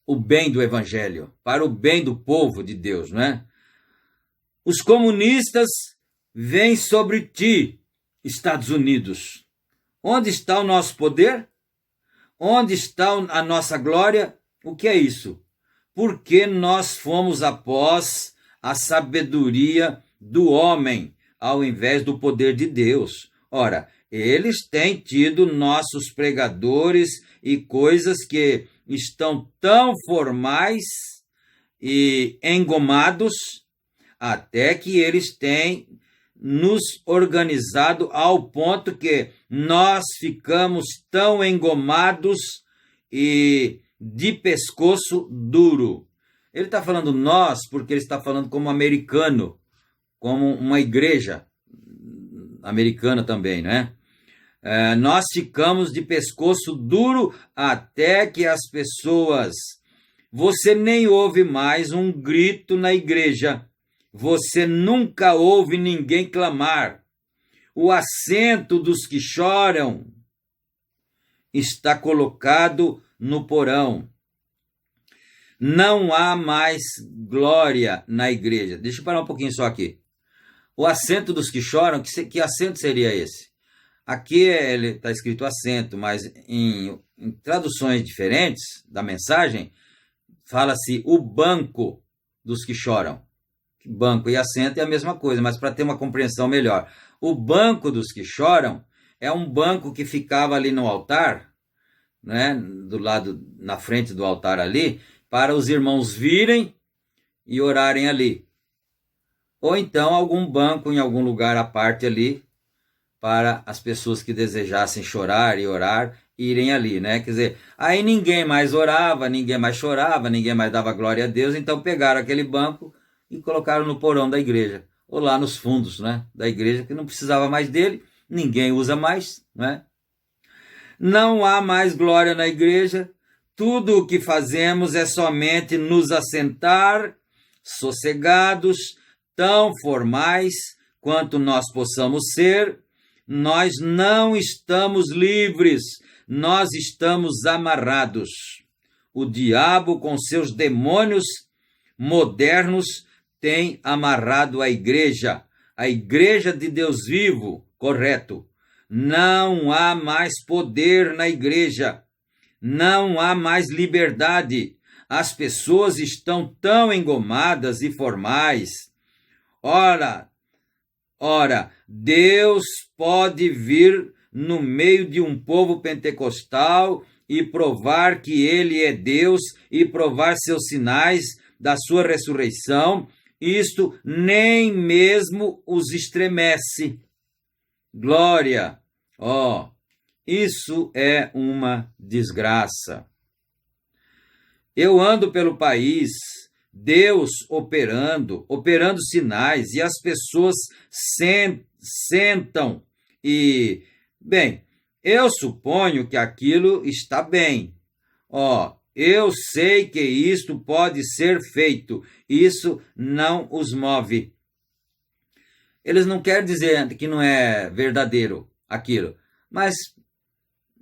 o bem do evangelho, para o bem do povo de Deus, não é? Os comunistas vêm sobre ti, Estados Unidos. Onde está o nosso poder? Onde está a nossa glória? O que é isso? Porque nós fomos após a sabedoria do homem, ao invés do poder de Deus. Ora, eles têm tido nossos pregadores e coisas que estão tão formais e engomados, até que eles têm nos organizado ao ponto que nós ficamos tão engomados e de pescoço duro. Ele está falando nós porque ele está falando como americano, como uma igreja americana também, né? Nós ficamos de pescoço duro até que as pessoas... Você nem ouve mais um grito na igreja. Você nunca ouve ninguém clamar. O assento dos que choram está colocado no porão. Não há mais glória na igreja. Deixa eu parar um pouquinho só aqui. O assento dos que choram, que assento seria esse? Aqui ele está escrito assento, mas em traduções diferentes da mensagem, fala-se o banco dos que choram. Banco e assento é a mesma coisa, mas para ter uma compreensão melhor. O banco dos que choram é um banco que ficava ali no altar, né, do lado, na frente do altar ali, para os irmãos virem e orarem ali. Ou então algum banco em algum lugar à parte ali, para as pessoas que desejassem chorar e orar, irem ali, né? Quer dizer, aí ninguém mais orava, ninguém mais chorava, ninguém mais dava glória a Deus, então pegaram aquele banco e colocaram no porão da igreja, ou lá nos fundos, né, da igreja, que não precisava mais dele, ninguém usa mais, né? Não há mais glória na igreja, tudo o que fazemos é somente nos assentar, sossegados, tão formais quanto nós possamos ser. Nós não estamos livres, nós estamos amarrados. O diabo, com seus demônios modernos, tem amarrado a igreja de Deus vivo, correto. Não há mais poder na igreja, não há mais liberdade. As pessoas estão tão engomadas e formais. Ora, Deus pode vir no meio de um povo pentecostal e provar que ele é Deus e provar seus sinais da sua ressurreição. Isto nem mesmo os estremece. Glória! Isso é uma desgraça. Eu ando pelo país, Deus operando sinais, e as pessoas sentam e, bem, eu suponho que aquilo está bem. Eu sei que isto pode ser feito, isso não os move. Eles não querem dizer que não é verdadeiro aquilo, mas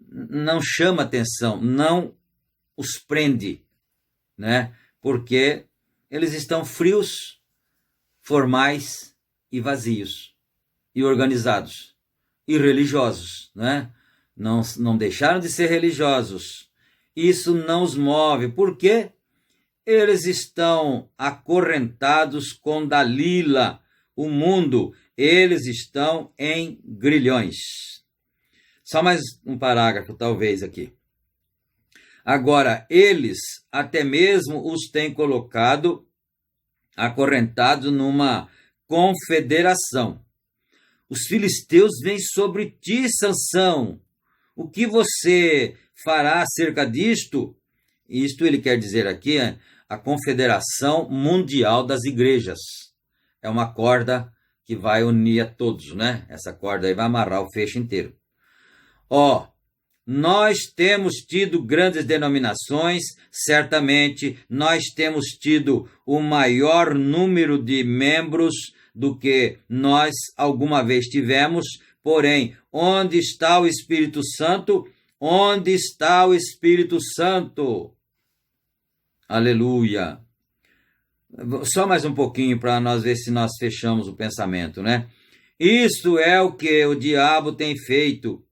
não chama atenção, não os prende, né? Porque eles estão frios, formais e vazios, e organizados, e religiosos, né? Não deixaram de ser religiosos. Isso não os move, porque eles estão acorrentados com Dalila, o mundo, eles estão em grilhões. Só mais um parágrafo, talvez, aqui. Agora, eles até mesmo os têm colocado acorrentados numa confederação. Os filisteus vêm sobre ti, Sansão. O que você fará acerca disto? Isto ele quer dizer aqui, a Confederação Mundial das Igrejas. É uma corda que vai unir a todos, né? Essa corda aí vai amarrar o feixe inteiro. Nós temos tido grandes denominações, certamente nós temos tido o maior número de membros do que nós alguma vez tivemos, porém, onde está o Espírito Santo? Onde está o Espírito Santo? Aleluia! Só mais um pouquinho para nós ver se nós fechamos o pensamento, né? Isto é o que o diabo tem feito.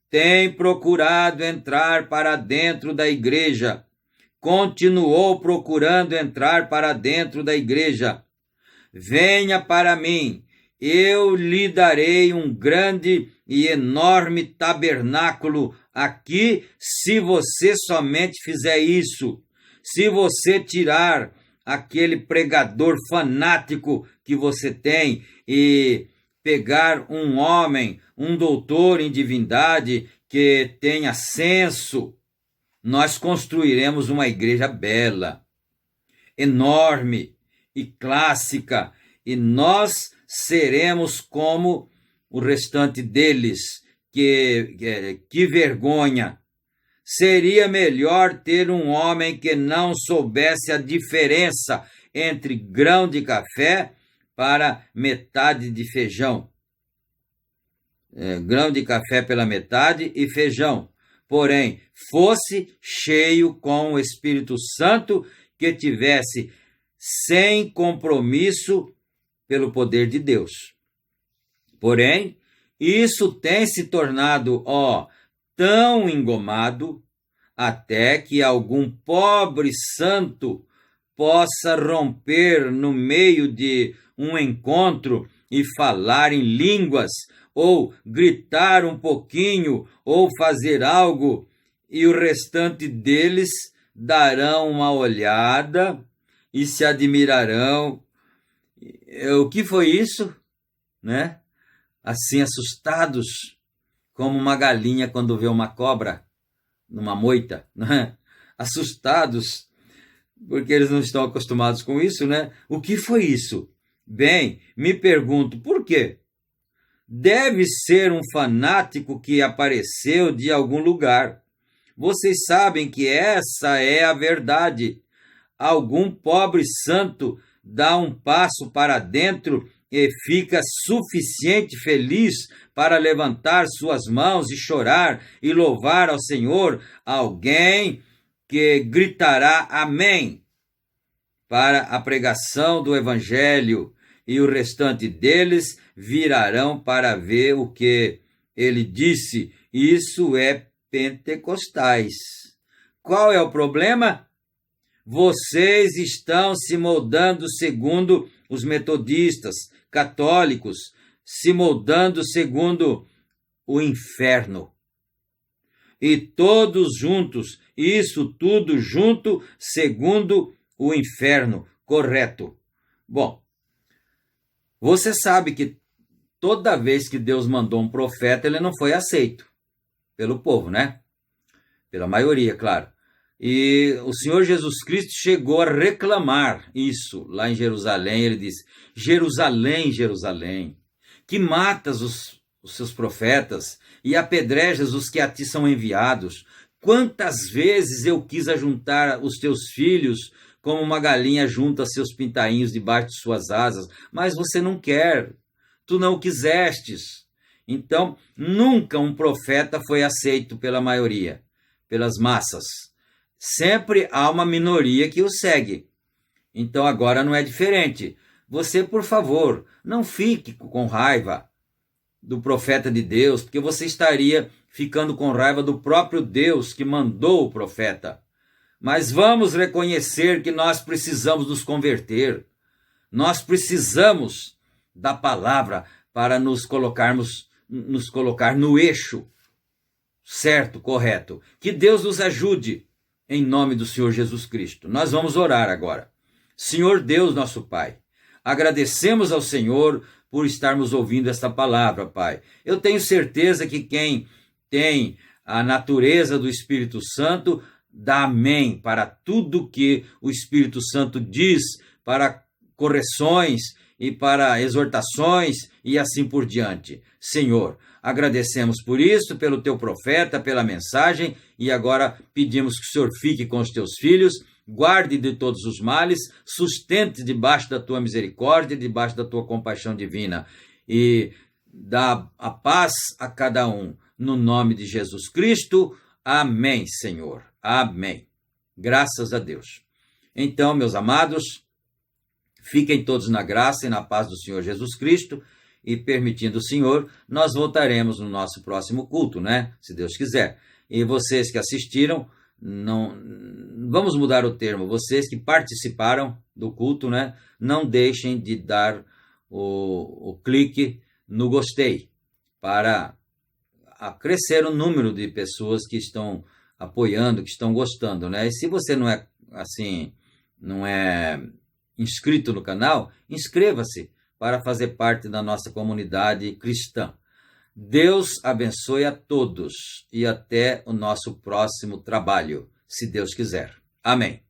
Tem procurado entrar para dentro da igreja. Continuou procurando entrar para dentro da igreja. Venha para mim, eu lhe darei um grande e enorme tabernáculo aqui, se você somente fizer isso. Se você tirar aquele pregador fanático que você tem e pegar um homem, um doutor em divindade que tenha senso, nós construiremos uma igreja bela, enorme e clássica, e nós seremos como o restante deles. Que vergonha! Seria melhor ter um homem que não soubesse a diferença entre grão de café para metade de feijão. Grão de café pela metade e feijão. Porém, fosse cheio com o Espírito Santo, que tivesse sem compromisso pelo poder de Deus. Porém, isso tem se tornado, tão engomado, até que algum pobre santo possa romper no meio de um encontro e falar em línguas, ou gritar um pouquinho, ou fazer algo, e o restante deles darão uma olhada e se admirarão. O que foi isso? Né? Assim, assustados, como uma galinha quando vê uma cobra numa moita, né? Assustados, porque eles não estão acostumados com isso, né? O que foi isso? Bem, me pergunto, por quê? Deve ser um fanático que apareceu de algum lugar. Vocês sabem que essa é a verdade. Algum pobre santo dá um passo para dentro e fica suficiente feliz para levantar suas mãos e chorar e louvar ao Senhor. Alguém que gritará amém para a pregação do Evangelho, e o restante deles virarão para ver o que ele disse. Isso é pentecostais. Qual é o problema? Vocês estão se moldando segundo os metodistas, católicos, se moldando segundo o inferno. E todos juntos, isso tudo junto, segundo o inferno, correto. Bom, você sabe que toda vez que Deus mandou um profeta, ele não foi aceito pelo povo, né? Pela maioria, claro. E o Senhor Jesus Cristo chegou a reclamar isso lá em Jerusalém. Ele disse: Jerusalém, Jerusalém, que matas os seus profetas e apedrejas os que a ti são enviados. Quantas vezes eu quis ajuntar os teus filhos como uma galinha junta seus pintainhos debaixo de suas asas, mas você não quer, tu não quisestes. Então, nunca um profeta foi aceito pela maioria, pelas massas. Sempre há uma minoria que o segue. Então, agora não é diferente. Você, por favor, não fique com raiva do profeta de Deus, porque você estaria ficando com raiva do próprio Deus que mandou o profeta. Mas vamos reconhecer que nós precisamos nos converter. Nós precisamos da palavra para nos colocar no eixo certo, correto. Que Deus nos ajude em nome do Senhor Jesus Cristo. Nós vamos orar agora. Senhor Deus, nosso Pai, agradecemos ao Senhor por estarmos ouvindo esta palavra, Pai. Eu tenho certeza que quem tem a natureza do Espírito Santo dá amém para tudo que o Espírito Santo diz, para correções e para exortações e assim por diante. Senhor, agradecemos por isso, pelo teu profeta, pela mensagem, e agora pedimos que o Senhor fique com os teus filhos, guarde de todos os males, sustente debaixo da tua misericórdia, debaixo da tua compaixão divina, e dá a paz a cada um, no nome de Jesus Cristo. Amém, Senhor. Amém. Graças a Deus. Então, meus amados, fiquem todos na graça e na paz do Senhor Jesus Cristo, e permitindo o Senhor, nós voltaremos no nosso próximo culto, né? Se Deus quiser. E vocês que assistiram, vamos mudar o termo, vocês que participaram do culto, né? Não deixem de dar o clique no gostei, para crescer o número de pessoas que estão apoiando, que estão gostando, né? E se você não é inscrito no canal, inscreva-se para fazer parte da nossa comunidade cristã. Deus abençoe a todos e até o nosso próximo trabalho, se Deus quiser. Amém.